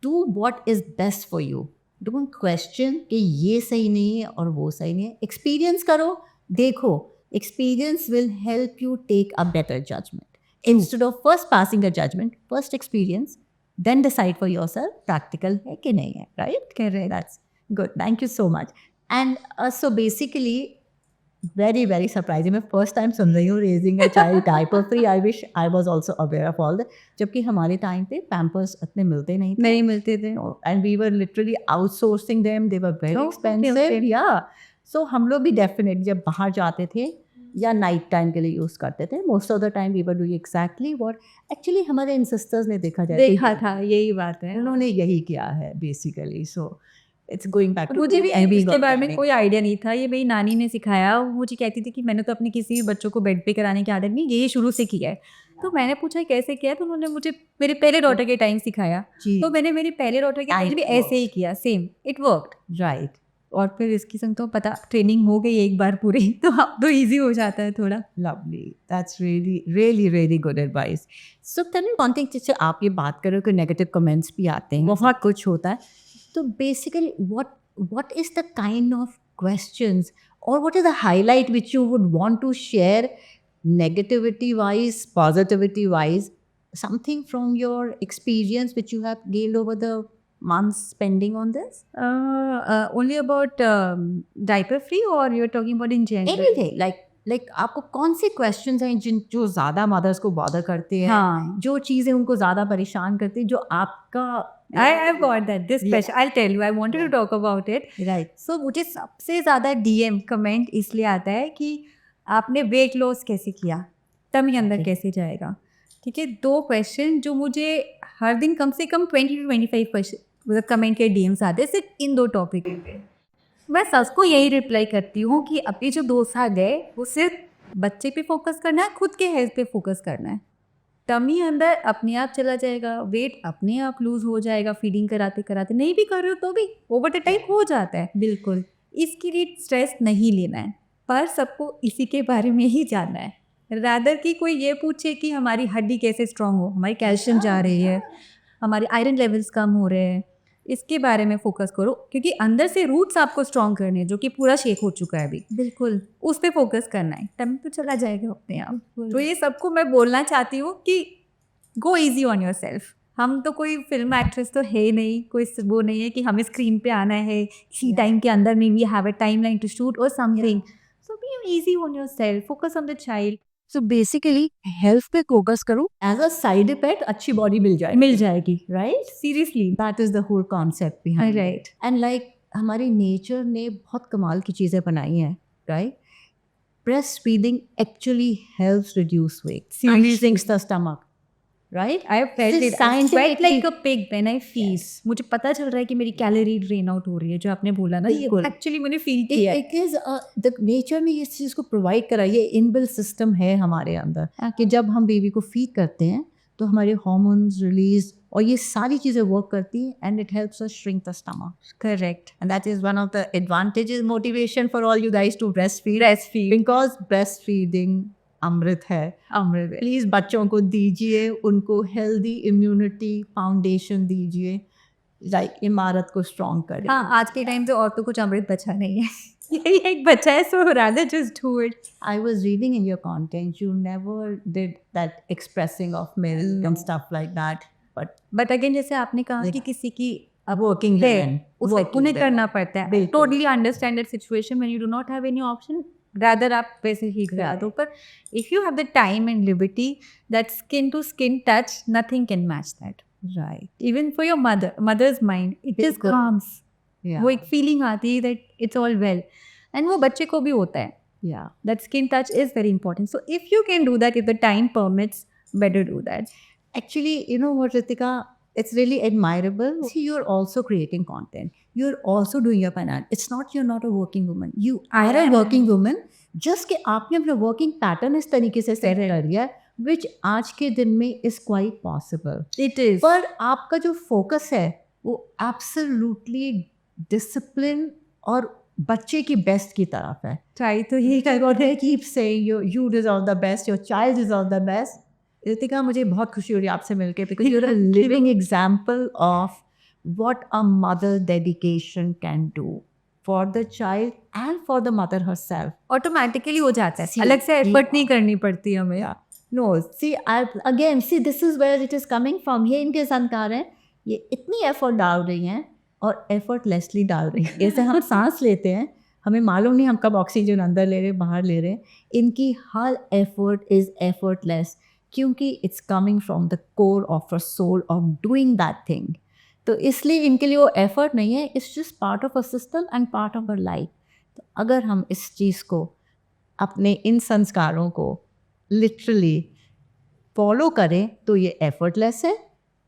Do what is best for you. Don't question कि ये सही नहीं है और वो सही नहीं है. Experience करो, देखो. Experience will help you take a better judgment. Instead of first passing a judgment, first experience, then decide for yourself practical है कि नहीं है, right? Correct. That's good. Thank you so much. And so basically, very, very surprising. मैं first time सुन रही हूँ raising a child diaper free. I wish I was also aware of all that. जबकि हमारे टाइम पे pampers इतने मिलते नहीं थे. नहीं मिलते थे। And we were literally outsourcing them. They were very So expensive. expensive. Yeah. So हम लोग भी definitely जब बाहर जाते थे या नाइट टाइम के लिए यूज़ करते थे, most of the time we were doing exactly what actually हमारे इंसिस्टर्स ने देखा जाए देखा था, यही बात है। उन्होंने यही किया है basically. So it's going back to मुझे भी इसके बारे में कोई आइडिया नहीं था, ये मेरी नानी ने सिखाया। वो मुझे कहती थी कि मैंने तो अपने किसी भी बच्चों को बेड पे कराने की आदत नहीं, यही शुरू से किया है। तो मैंने पूछा कैसे किया, तो उन्होंने मुझे मेरे पहले डॉटर के टाइम सिखाया, जी तो मैंने मेरी पहले डॉटर के टाइम भी Right. ऐसे ही किया, सेम, इट वर्कड। राइट और फिर इसकी संग तो पता ट्रेनिंग हो गई एक बार पूरी, तो अब तो ईजी हो जाता है थोड़ा। lovely that's really good advice so tell me one thing जैसे आप ये बात कर रहे हो कि नेगेटिव कमेंट्स भी आते हैं, बहुत कुछ होता है, तो basically what is the kind of questions or what is the highlight which you would want to share negativity wise, positivity wise, something from your experience which you have gained over the months spending on this? Only about diaper free, or you're talking about in general? Anything like आपको कौन से क्वेश्चंस हैं जो ज़्यादा मदर्स को बॉदर करते हैं, हाँ, जो चीज़ें उनको ज़्यादा परेशान करती हैं, जो आपका I've got that. This Yeah. question, I'll tell you. I wanted to talk about it. Right So मुझे सबसे ज़्यादा DM कमेंट इसलिए आता है कि आपने वेट लॉस कैसे किया, टमी अंदर Okay. कैसे जाएगा। ठीक है, 2 क्वेश्चन जो मुझे हर दिन कम से कम 20 to 25 क्वेश्चन मतलब कमेंट के DMs आते हैं सिर्फ इन 2 टॉपिक पे। मैं सबको यही रिप्लाई करती हूँ कि अभी जो 2 साल है वो सिर्फ बच्चे पे फोकस करना है, खुद के हेल्थ पे फोकस करना है। टमी अंदर अपने आप चला जाएगा, वेट अपने आप लूज हो जाएगा, फीडिंग कराते कराते, नहीं भी कर रहे हो तो भी ओवर द टाइम हो जाता है। बिल्कुल इसके लिए स्ट्रेस नहीं लेना है, पर सबको इसी के बारे में ही जानना है, रादर कि कोई ये पूछे कि हमारी हड्डी कैसे स्ट्रांग हो, हमारी कैल्शियम जा रही है, हमारे आयरन लेवल्स कम हो रहे हैं, इसके बारे में फोकस करो, क्योंकि अंदर से रूट्स आपको स्ट्रांग करने हैं जो कि पूरा शेक हो चुका है अभी, बिल्कुल उस पर फोकस करना है, टमी तो चला जाएगा अपने आप। तो ये सबको मैं बोलना चाहती हूँ कि गो ईजी ऑन योर सेल्फ। हम तो कोई फिल्म एक्ट्रेस तो है नहीं, कोई वो नहीं है कि हमें स्क्रीन पे आना है इसी टाइम के अंदर में, we have a time line to shoot और something, so be easy on yourself, focus on the child. So basically health पे फोकस करो, एज अ साइड इफेक्ट अच्छी बॉडी मिल जाएगी right, seriously, that is the whole concept behind right. And like हमारी नेचर ने बहुत कमाल की चीज़ें बनाई हैं right. Breast feeding actually helps reduce weight, shrinks the stomach right. I have felt This it. is I sweat scientifically- like a pig when I feed. मुझे पता चल रहा है कि मेरी कैलोरी ड्रेन आउट हो रही है, जो आपने बोला ना, बिल्कुल। एक्चुअली मैंने फील किया है। It is the nature ने इस चीज़ को प्रोवाइड करा, ये इनबिल्ट सिस्टम है हमारे अंदर कि जब हम बेबी को फीड करते हैं तो हमारे हार्मोन्स रिलीज और ये सारी चीज़ें वर्क करती हैं and it helps us shrink the stomach. Correct, And that is one of the advantages, motivation for all you guys to breastfeed. breastfeed, Because breastfeeding अमृत है। अमृत। प्लीज़ बच्चों को दीजिए, उनको हेल्दी इम्यूनिटी फाउंडेशन दीजिए, लाइक इमारत को स्ट्रॉन्ग करें। हाँ, आज के टाइम पे और तो कुछ अमृत बचा नहीं है, यही एक बचा है, so rather just do it. I was reading in your content, you never did that expressing of milk and stuff like that. But again जैसे आपने कहा कि किसी की अब working है, women, उसे working उन्हें women. करना पड़ता है। बिल्कुल। Totally understand that situation when you do not have any option, rather आप वैसे ही करा दो। पर if you have the time and liberty, that skin to skin touch, nothing can match that. Right. Even for your mothers mind it just बिल्कुल। Calms, Yeah. वो एक फीलिंग आती है that it's all well, and वो बच्चे को भी होता है। Yeah. That skin touch is very important. So if you can do that, if the time permits, better do that. Actually, you know what, Ritika? It's really admirable. See, you're also creating content. You're also doing your finance. It's not you're not a working woman. You are a working woman. Just कि आपने अपना working pattern इस तरीके से सेट कर दिया है, which आज के दिन में is quite possible. It is. पर आपका जो फोकस है वो absolutely discipline और बच्चे की बेस्ट की तरफ है। Try to he keep saying you deserve the best, your child deserve the best. Ritika, मुझे बहुत खुशी हो रही है आपसे मिलके, because you're a living example of what a mother dedication can do for the child and for the mother herself. automatically हो जाता है, See, अलग से ये- effort नहीं करनी पड़ती हमें। Yeah. No, see, this is where it is coming from. ये इनके संस्कार हैं, ये इतनी एफर्ट डाल रही हैं और एफर्टलेसली डाल रही हैं। जैसे हम सांस लेते हैं, हमें मालूम नहीं हम कब ऑक्सीजन अंदर ले रहे हैं, बाहर ले रहे हैं। इनकी हर एफर्ट इज़ एफर्टलेस, क्योंकि it's coming from the core of a soul of doing that thing. तो इसलिए इनके लिए वो एफर्ट नहीं है, it's just part of a system and part of a life. तो अगर हम इस चीज़ को, अपने इन संस्कारों को लिटरली फॉलो करें तो ये एफर्टलेस है,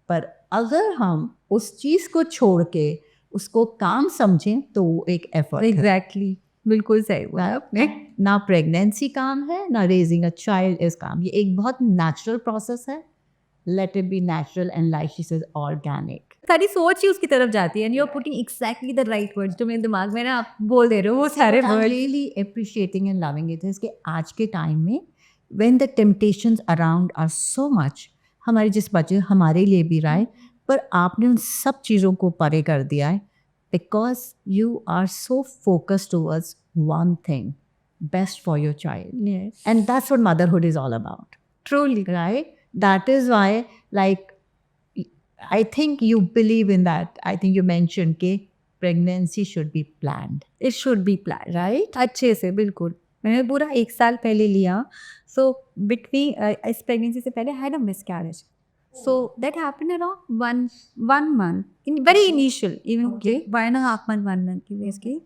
पर अगर हम उस चीज़ को छोड़ के उसको काम समझें तो वो एक एफर्ट है। Exactly. बिल्कुल सही हुआ है आपने। ना प्रेगनेंसी काम है ना रेजिंग अ चाइल्ड इज काम, ये एक बहुत नेचुरल प्रोसेस है, let it be natural and like she says organic. सारी सोच ही उसकी तरफ जाती है and you are putting exactly the right words जो मेरे दिमाग में ना आप बोल दे रहे हो वो सारे I'm words. really appreciating and loving it is कि आज के टाइम में when the temptations around are so much, हमारे जिस बच्चे हमारे लिए भी रहा है, पर आपने उन सब चीज़ों को परे कर दिया है because you are so focused towards one thing, best for your child. Yes. And that's what motherhood is all about, Truly. right? That is why, like, I think you believe in that. I think you mentioned कि pregnancy should be planned. It should be planned, right? अच्छे से बिल्कुल। मैंने पूरा 1 साल पहले लिया। So between इस pregnancy से पहले I had a miscarriage. So that happened around one month. In very initial, even okay, 1.5 month, 1 month की basically.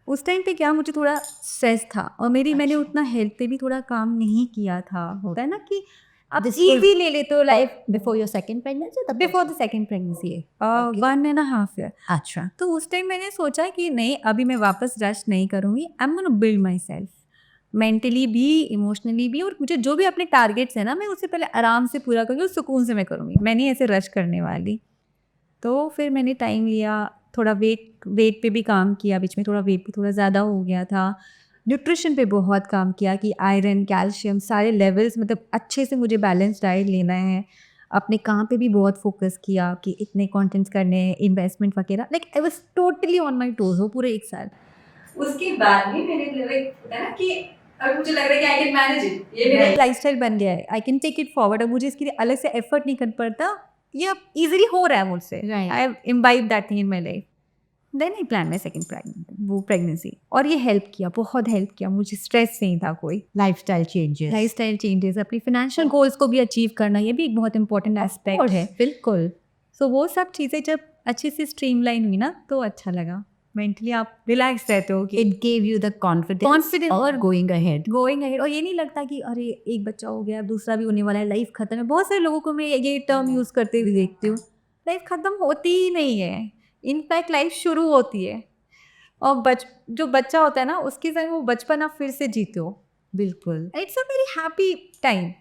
उस टाइम पे क्या मुझे थोड़ा स्ट्रेस था और मैंने उतना हेल्थ पे भी थोड़ा काम नहीं किया था। होता है ना कि आप This इजी ले लेते हो life Before your second pregnancy? Before the second pregnancy 1.5 year। अच्छा। तो उस टाइम मैंने सोचा कि नहीं अभी मैं वापस रश नहीं करूँगी, I am gonna build my self mentally भी इमोशनली भी, और मुझे जो भी अपने टारगेट्स हैं ना मैं उससे पहले आराम से पूरा करूँगी और सुकून से मैं करूँगी, मैं नहीं ऐसे रश करने वाली। तो फिर मैंने टाइम लिया, थोड़ा वेट पे भी काम किया, बीच में थोड़ा वेट भी थोड़ा ज़्यादा हो गया था, न्यूट्रिशन पे बहुत काम किया कि आयरन कैल्शियम सारे लेवल्स मतलब अच्छे से मुझे बैलेंस डाइट लेना है। अपने काम पे भी बहुत फोकस किया कि इतने कंटेंट्स करने हैं, इन्वेस्टमेंट वगैरह, like I was totally on my toes वो पूरे 1 साल। उसके बाद में मैंने होता है ना कि अब मुझे लग रहा है कि आई कैन मैनेज इट, ये मेरा लाइफस्टाइल बन गया है, I can take it forward. अब मुझे इसके लिए अलग से एफर्ट नहीं करना पड़ता, ये अब इजीली हो रहा है मुझसे। Right. I have imbibe that thing in my life. Then I plan my second pregnancy और ये हेल्प किया, बहुत हेल्प किया, मुझे स्ट्रेस नहीं था कोई। Lifestyle changes. लाइफस्टाइल चेंजेस, अपनी फाइनेंशियल गोल्स को भी अचीव करना, ये भी एक बहुत इंपॉर्टेंट एस्पेक्ट है। बिल्कुल। सो वो सब चीज़ें जब अच्छे से स्ट्रीमलाइन हुई ना तो अच्छा लगा, मेंटली आप रिलैक्स रहते हो कि It gave you the confidence और going ahead. गोइंग अहेड, और ये नहीं लगता कि अरे एक बच्चा हो गया दूसरा भी होने वाला है, लाइफ खत्म है। बहुत सारे लोगों को मैं ये टर्म यूज़ करते हुए देखती हूँ, लाइफ खत्म होती ही नहीं है, इनफैक्ट लाइफ शुरू होती है। और जो बच्चा होता है ना उसके संग वो बचपन आप फिर से जीते हो। बिल्कुल। It's a very happy time.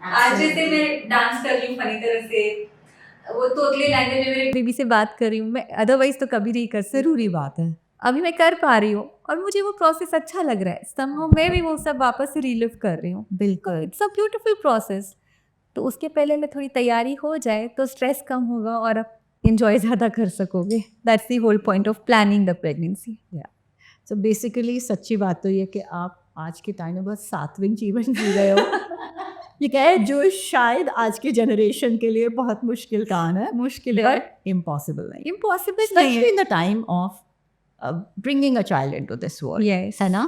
आज जैसे मैं डांस कर रही हूँ फनी तरह से, वो तोतली लैंग्वेज में मेरे बेबी से बात कर रही हूँ, मैं अदरवाइज तो कभी नहीं कर सकती। जरूरी बात है। अभी मैं कर पा रही हूँ और मुझे वो प्रोसेस अच्छा लग रहा है, समहाउ मैं भी वो सब वापस से रिलिव कर रही हूँ। बिल्कुल। It's a beautiful process. तो उसके पहले मैं थोड़ी तैयारी हो जाए तो स्ट्रेस कम होगा और आप इंजॉय ज़्यादा कर सकोगे। That's the whole point of planning the pregnancy. So basically सच्ची बात तो ये कि आप आज के टाइम में बहुत सात्विक जीवन जी रहे हो। ये क्या है जो शायद आज की जनरेशन के लिए बहुत मुश्किल काम है, मुश्किल है, बट इम्पॉसिबल नहीं। इम्पॉसिबल नहीं Especially in the time of bringing a child into this world. Yes. है ना?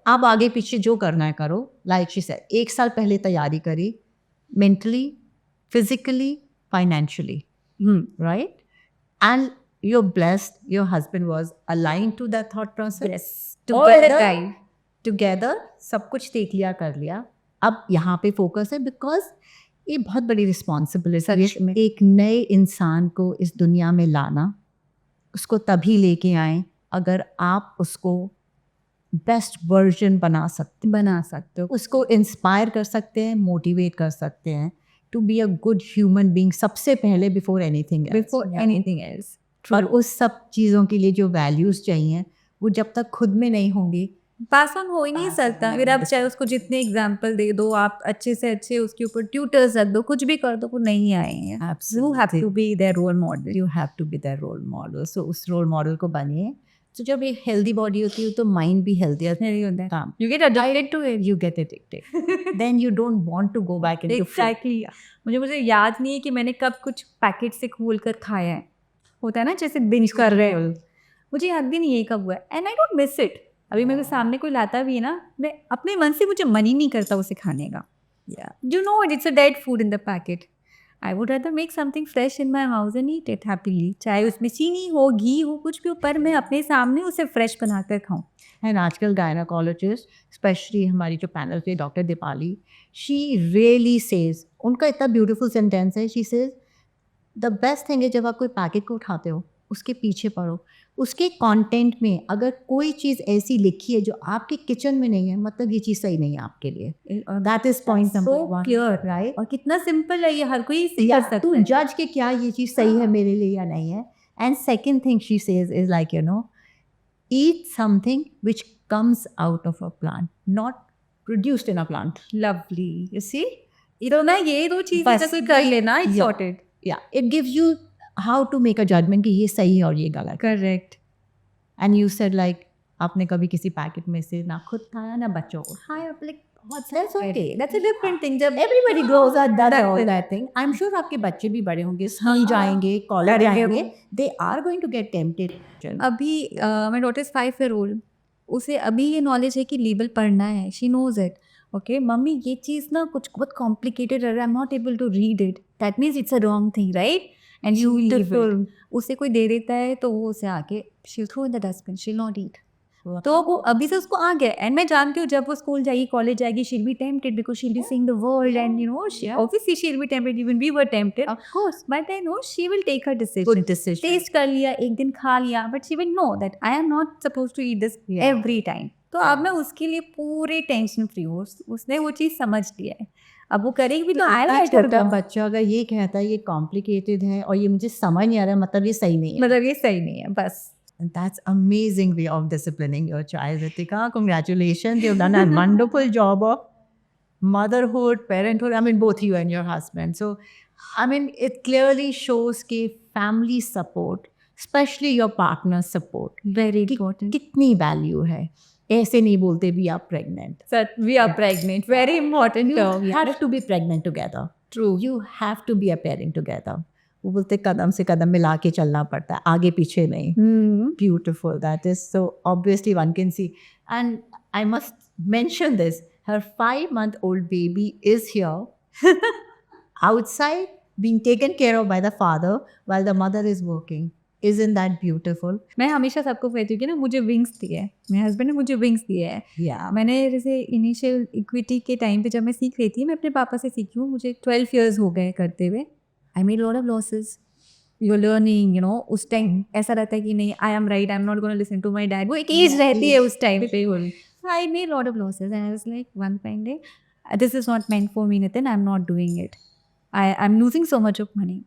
आप आगे पीछे जो करना है करो। Like she said, 1 साल पहले तैयारी करी, mentally, physically, financially, right? And you're blessed. Your husband was aligned to that thought process. Yes. Together, सब कुछ देख लिया, कर लिया। अब यहाँ पे फोकस है बिकॉज ये बहुत बड़ी रिस्पॉन्सिबिलिटी है। एक नए इंसान को इस दुनिया में लाना, उसको तभी लेके आए अगर आप उसको बेस्ट वर्जन बना सकते हो, उसको इंस्पायर कर सकते हैं, मोटिवेट कर सकते हैं to be a good human being सबसे पहले, बिफोर एनीथिंग एल्स। और उस सब चीज़ों के लिए जो वैल्यूज़ चाहिए वो जब तक खुद में नहीं होंगी पास ऑन हो ही नहीं सकता। अगर आप चाहे उसको जितने एग्जाम्पल दे दो, आप अच्छे से अच्छे उसके ऊपर ट्यूटर्स रख दो, कुछ भी कर दो, वो नहीं आएंगे। You have to be their role model. You have to be their role model. So उस रोल मॉडल को बनिए। तो जब एक हेल्दी बॉडी होती है तो माइंड भी हेल्दी होता है। काम You get addicted to it. you get addicted. Then you don't want to go back into food. Exactly. मुझे याद नहीं है कि मैंने कब कुछ पैकेट से खोल कर खाया है। होता है ना जैसे बिंज कर रहे हो, मुझे याद भी नहीं है कब हुआ है। And I don't miss it. अभी मेरे सामने कोई लाता भी है ना, मैं अपने मन से मुझे मन ही नहीं करता उसे खाने का। You know it's a dead food in the packet. I would rather make something fresh in my house and eat it happily. चाहे उसमें चीनी हो, घी हो, कुछ भी हो, पर मैं अपने सामने उसे फ्रेश बनाकर खाऊं। एंड आजकल गायनाकोलॉजिस्ट, स्पेशली हमारी जो पैनल पे doctor Deepali, she really says, उनका इतना ब्यूटीफुल सेंटेंस है, she says the best thing है जब आप कोई पैकेट को उठाते हो उसके पीछे पढ़ो उसके कंटेंट में अगर कोई चीज़ ऐसी लिखी है जो आपके किचन में नहीं है, मतलब ये चीज़ सही नहीं है आपके लिए. That is point number So 1, clear. Right? और कितना सिंपल है ये, हर कोई कर या सकता तू है. जज के क्या ये चीज़ सही है मेरे लिए या नहीं है. And second thing she says is like, you know, eat something which comes out of a plant, not produced in a plant. Lovely. You see? तो ना ये दो चीजें बस जैसे कर लेना, it's Yeah. sorted. Yeah, it gives you how to make a judgment कि ये सही है और ये गलत. Correct. And you said like आपने कभी किसी पैकेट में से ना खुद खाया ना बच्चों को. हाँ, आप like बहुत That's okay. That's a different thing. जब Everybody grows up, does That's all it. that thing. I'm sure आपके बच्चे भी बड़े होंगे, स्कूल जाएंगे, कॉलेज जाएंगे. They are going to get tempted. अभी my daughter is 5 year old, उसे अभी ये नॉलेज है कि लेबल पढ़ना है. She knows it. Okay mummy ये चीज़ ना कुछ बहुत कॉम्प्लिकेटेड है, I am not able to read it, that means it's a wrong thing, right? And you leave. उसे कोई दे देता है तो वो उसे आके शील थ्रो इन द डस्टबिन, शील नॉट ईट. तो वो अभी से उसको आ गया. एंड मैं जानती हूँ जब वो स्कूल जाएगी, कॉलेज जाएगी, she'll be tempted because she'll be seeing the world and you know obviously she'll be tempted, even we were tempted Of course. But I know she will take her decision. Good decision. Taste कर लिया, एक दिन खा लिया, but she will know that I am not suppose to eat this Yeah. Every time. तो अब मैं उसके लिए पूरे टेंशन फ्री हूँ. उसने वो चीज़ समझ लिया है, अब वो करेगी भी तो आई लाइक छोटा बच्चा अगर ये कहता है ये कॉम्प्लिकेटेड है और ये मुझे समझ नहीं आ रहा है, मतलब ये सही नहीं है. मतलब ये सही नहीं है बस. And that's amazing way of disciplining your child, Ritika. Congratulations, you've done a wonderful job of motherhood, parenthood. I mean, both you and your husband. So, I mean, it clearly shows कि family support, especially your partner's support, very important. कितनी value है. ऐसे नहीं बोलते भी आप pregnant. Sir we are pregnant, very important You term. have to be pregnant together. True. You have to be a parent together. वो बोलते कदम से कदम मिला के चलना पड़ता है, आगे पीछे नहीं. Beautiful. That is so obviously one can see. And I must mention this. Her 5-month-old baby is here outside being taken care of by the father while the mother is working. Isn't that beautiful? मैं हमेशा सबको कहती हूँ कि ना मुझे विंग्स दिए है, मेरे हस्बैंड ने मुझे विंग्स दिए है. Yeah. मैंने जैसे इनिशियल इक्विटी के टाइम पे जब मैं सीख रही थी, मैं अपने पापा से सीखी हूँ. मुझे 12 years हो गए करते हुए. I made lot of losses. You learning, you know, उस टाइम ऐसा रहता है कि नहीं I am right, I am not gonna listen to my dad. वो एक एज रहती है उस टाइम पे. I made lot of losses and I was like one fine day this is not meant for me Nitin, I am not doing it. I am losing so much of money.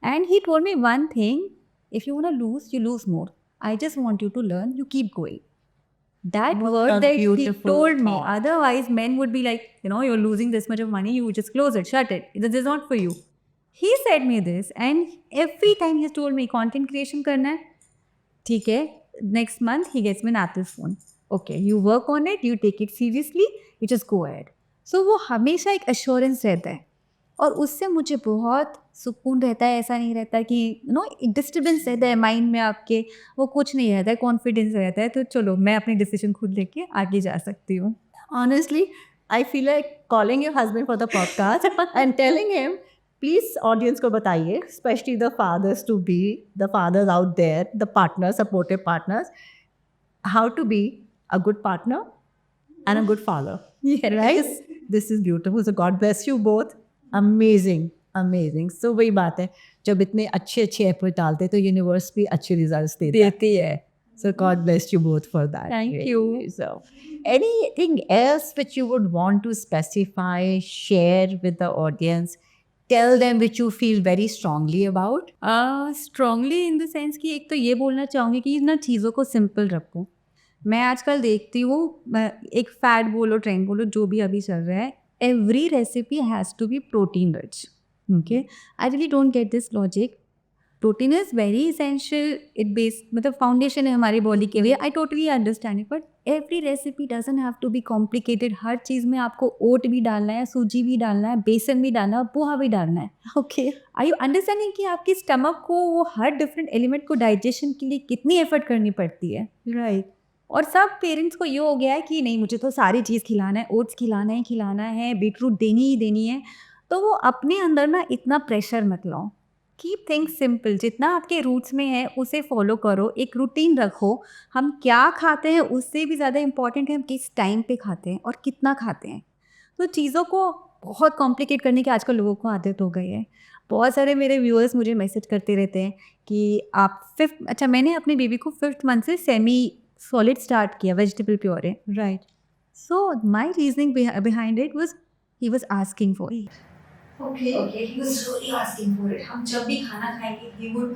And he told me one thing, if you want to lose, you lose more. I just want you to learn, you keep going. That What word a that he beautiful told me. thought. Otherwise, men would be like, you know, you're losing this much of money, you just close it, shut it. This is not for you. He said me this, and every time he has told me content creation करना है, ठीक है, next month he gets me an Apple phone. Okay, you work on it, you take it seriously, you just go ahead. So वो हमेशा एक assurance रहता है. और उससे मुझे बहुत सुकून रहता है. ऐसा नहीं रहता कि नो एक डिस्टर्बेंस रहता है माइंड में आपके, वो कुछ नहीं रहता है, कॉन्फिडेंस रहता है. तो चलो मैं अपनी डिसीजन खुद लेके आगे जा सकती हूँ. Honestly, I feel like calling your husband for the podcast and telling him, please audience को बताइए, especially the fathers to be, the fathers out there, the partners, supportive partners, how to be a good partner and a good father. Yes. Right? This is beautiful. So God bless you both. Amazing, amazing. So वही बात है, जब इतने अच्छे अच्छे एफर्ट डालते तो यूनिवर्स भी अच्छे रिजल्ट्स देती है. So God bless you both for that. Thank Really. you. So anything else which you would want to specify, share with the audience, tell them which you feel very strongly about? Strongly in the sense कि एक तो ये बोलना चाहूँगी कि ना चीज़ों को सिंपल रखो. मैं आजकल देखती हूँ, एक फैड बोलो, ट्रेंड बोलो, जो भी अभी चल रहा है, every recipe has to be protein rich. Okay, I really don't get this logic. Protein is very essential, it base मतलब फाउंडेशन है हमारी बॉडी के लिए. I totally understand it, but every recipe doesn't have to be complicated. हर चीज़ में आपको ओट भी डालना है, सूजी भी डालना है, बेसन भी डालना है, पोहा भी डालना है. Okay. आर यू अंडरस्टैंडिंग कि आपकी स्टमक को वो हर डिफरेंट एलिमेंट को डाइजेशन के लिए कितनी एफर्ट करनी पड़ती है. Right. और सब पेरेंट्स को ये हो गया है कि नहीं मुझे तो सारी चीज़ खिलाना है, ओट्स खिलाना है, बीटरूट देनी ही देनी है. तो वो अपने अंदर ना इतना प्रेशर मत लाओ. Keep things simple. जितना आपके रूट्स में है उसे फॉलो करो, एक रूटीन रखो. हम क्या खाते हैं उससे भी ज़्यादा इम्पॉर्टेंट है हम किस टाइम पे खाते हैं और कितना खाते हैं. तो चीज़ों को बहुत कॉम्प्लिकेट करने की आजकल लोगों को आदत हो गई है। बहुत सारे मेरे व्यूअर्स मुझे मैसेज करते रहते हैं कि आप मैंने अपने बेबी को 5th मंथ से सेमी सॉलिड स्टार्ट किया, वेजिटेबल प्योर है, right. So my reasoning behind it was he was asking for it. Okay. Okay, he was really asking for it. हम जब भी खाना खाएंगे, he would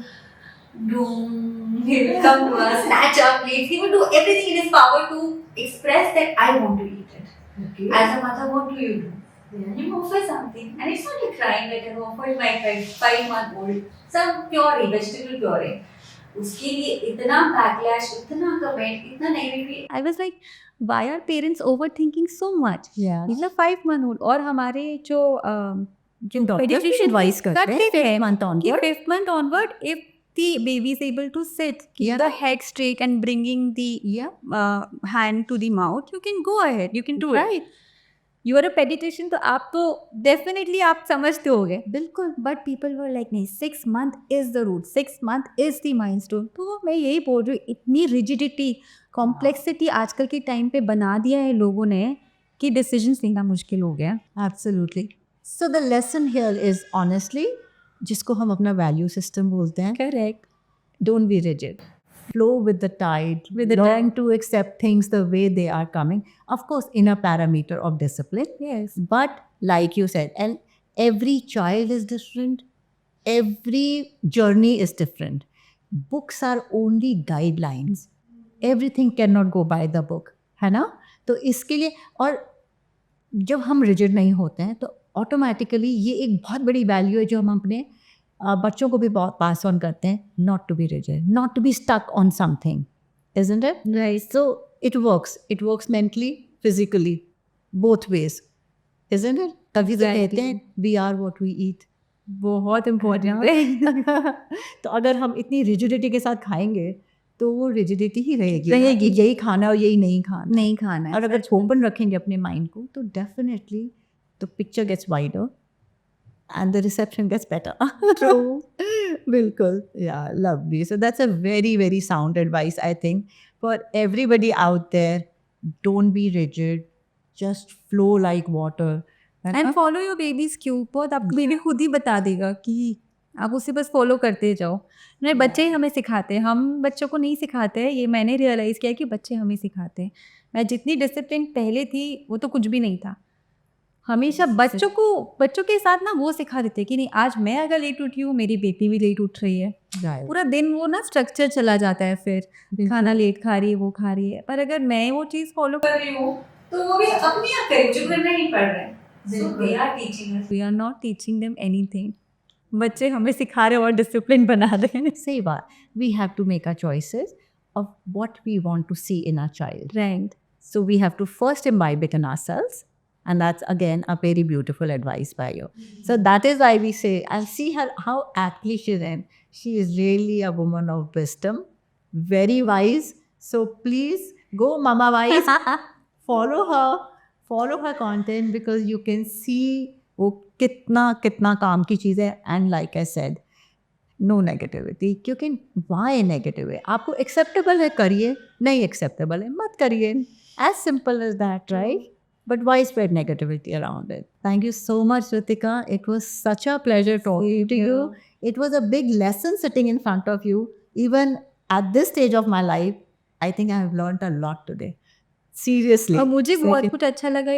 come to us, snatch our plates. He would do everything in his power to express that I want to eat it. Okay. As a mother, what do? You offer something, and it's not like crying that I've offered my 5-month-old some puree, vegetable puree. उसके लिए इतना backlash, इतना comment, इतना negativity. I was like, why are parents overthinking so much? Yeah. मतलब 5-month-old और हमारे जो Doctors pediatrician advice करते हैं 5th month कि onward. 5th month onward, if the baby is able to sit, keep the head straight and bringing the hand to the mouth, you can go ahead, you can do it. Right. You are a pediatrician, तो आप तो definitely आप समझते होगे। बिल्कुल। But people were like, नहीं, 6 month is the root, 6 month is the milestone. तो मैं यही बोल रही हूँ, इतनी rigidity, complexity आजकल के टाइम पे बना दिया है लोगों ने कि decisions लेना मुश्किल हो गया। Absolutely. So the lesson here is honestly, जिसको हम अपना value system बोलते हैं, Correct. don't be rigid. Flow with the tide. With the Learn to accept things the way they are coming. Of course, in a parameter of discipline. Yes. But like you said, and every child is different. Every journey is different. Books are only guidelines. Everything cannot go by the book. है ना? तो इसके लिए, और जब हम rigid नहीं होते हैं तो ऑटोमेटिकली ये एक बहुत बड़ी वैल्यू है जो हम अपने बच्चों को भी बहुत पास ऑन करते हैं, not to be rigid, not to be stuck on something, isn't it? Right. So it works mentally, physically, both ways, isn't it? तभी तो Exactly. कहते हैं we are what we eat. बहुत इम्पोर्टेंट है। तो अगर हम इतनी रिजिडिटी के साथ खाएंगे तो वो रिजिडिटी ही रहेगी, रहेगी। यही खाना और यही नहीं खाना। नहीं खाना है। और अगर ओपन रखेंगे अपने माइंड को तो definitely the picture gets wider and the reception gets better. True. Bilkul. Yeah, lovely. So that's a very, very sound advice, I think. For everybody out there, don't be rigid. Just flow like water. And follow your babies Q. बहुत आपको बेबी खुद ही बता देगा कि आप उसे बस फॉलो करते जाओ। नहीं, बच्चे ही हमें सिखाते हैं, हम बच्चों को नहीं सिखाते हैं। ये मैंने रियलाइज़ किया कि बच्चे हमें सिखाते हैं। मैं जितनी डिसिप्लिन पहले थी वो तो कुछ भी नहीं था। हमेशा बच्चों के साथ ना वो सिखा देते कि नहीं, आज मैं अगर लेट उठी हूँ, मेरी बेटी भी लेट उठ रही है। पूरा दिन वो ना स्ट्रक्चर चला जाता है, फिर खाना लेट खा रही है, वो खा रही है। पर अगर मैं वो चीज़ फॉलो कर रही हूँ तो वो भी अपने आप करें, जो करना ही पड़ रहा है। So they are teaching us. We are not teaching them anything. बच्चे हमें सिखा रहे और डिसिप्लिन बना रहे हैं। सही बात। We have to make our choices of what we want to see in our child. Right. So we have to first imbibe it in ourselves. And that's again a very beautiful advice by you. So that is why we say, and see her how aptly she's in. She is really a woman of wisdom, very wise. So please go, Mama Wise, follow her content because you can see वो कितना काम की चीज़ है. And like I said, no negativity. क्योंकि why negative है? आपको acceptable है करिए, नहीं acceptable है मत करिए. As simple as that, right? But why spread negativity around it? Thank you so much, Ritika. It was such a pleasure talking to you. It was a big lesson sitting in front of you. Even at this stage of my life, I think I have learned a lot today. Seriously. और मुझे बहुत कुछ अच्छा लगा,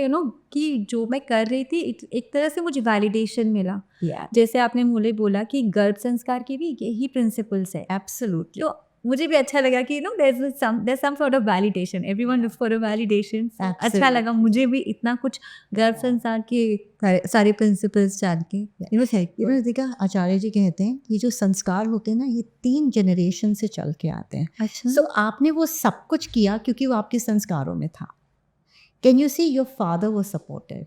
कि जो मैं कर रही थी एक तरह से मुझे वैलिडेशन मिला। Yeah. जैसे आपने मुझे बोला कि गर्भ संस्कार की भी यही प्रिंसिपल्स है। Absolutely. तो मुझे भी अच्छा लगा कि there's some sort of validation. Everyone looks for a validation. अच्छा लगा मुझे भी इतना कुछ गर्भ संस्कार के सारे प्रिंसिपल्स जान के। रितिका, आचार्य जी कहते हैं ये जो संस्कार होते हैं ना, ये 3 जनरेशन से चल के आते हैं। अच्छा। So आपने वो सब कुछ किया क्योंकि वो आपके संस्कारों में था। Can you see your father was supportive?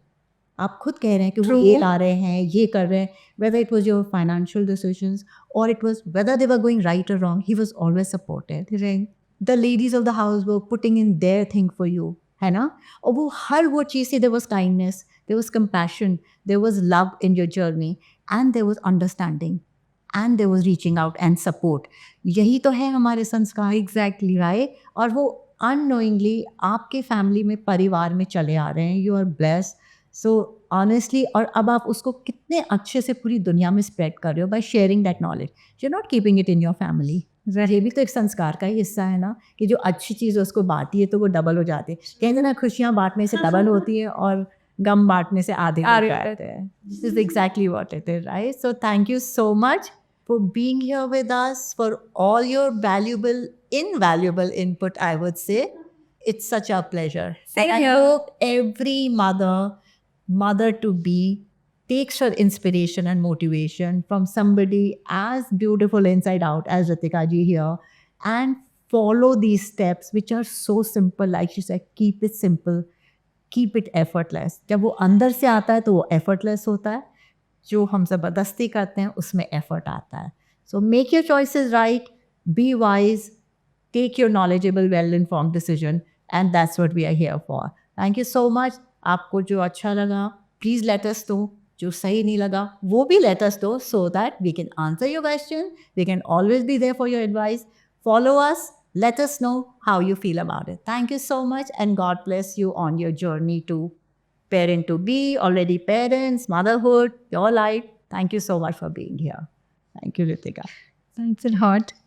आप खुद कह रहे हैं कि वो ये ला रहे हैं, ये कर रहे हैं, whether it was your financial decisions or it was whether they were going right or wrong, he was always supportive. Right. The ladies of the house were putting in their thing for you, है ना? और वो हर वो चीज़ से there was kindness, there was compassion, there was love in your journey and there was understanding and there was reaching out and support. यही तो है हमारे संस्कार। Exactly. Right? और वो unknowingly आपके फैमिली में, परिवार में चले आ रहे हैं. You are blessed. So honestly, और अब आप उसको कितने अच्छे से पूरी दुनिया में स्प्रेड कर रहे हो by sharing that knowledge, you not keeping it in your family. ये भी तो एक संस्कार का ही हिस्सा है ना, कि जो अच्छी चीज़ है उसको बांटी है तो वो डबल हो जाती है। कहते हैं ना, खुशियाँ बांटने से डबल होती है और गम बांटने से आधे हो जाते हैं। This is exactly what it is, right? So thank you so much for being here with us, for all your invaluable input, I would say. It's such a pleasure. Same I here. hope every mother to be takes her inspiration and motivation from somebody as beautiful inside out as Ritika ji here, and follow these steps which are so simple. Like she said, keep it simple, keep it effortless. जब वो अंदर से आता है तो वो effortless होता है, जो हम ज़बरदस्ती करते हैं उसमें एफर्ट आता है। So make your choices right, be wise, take your knowledgeable well inform decision, and that's what we are here for. Thank you so much. आपको जो अच्छा लगा प्लीज़ लेट अस नो, जो सही नहीं लगा वो भी let us know, so that we can answer your question, we can always be there for your advice. Follow us, let us know how you feel about it. Thank you so much, and God bless you on your journey to parent to be, already parents, motherhood, your life. Thank you so much for being here. Thank you, Ritika. Thanks a lot.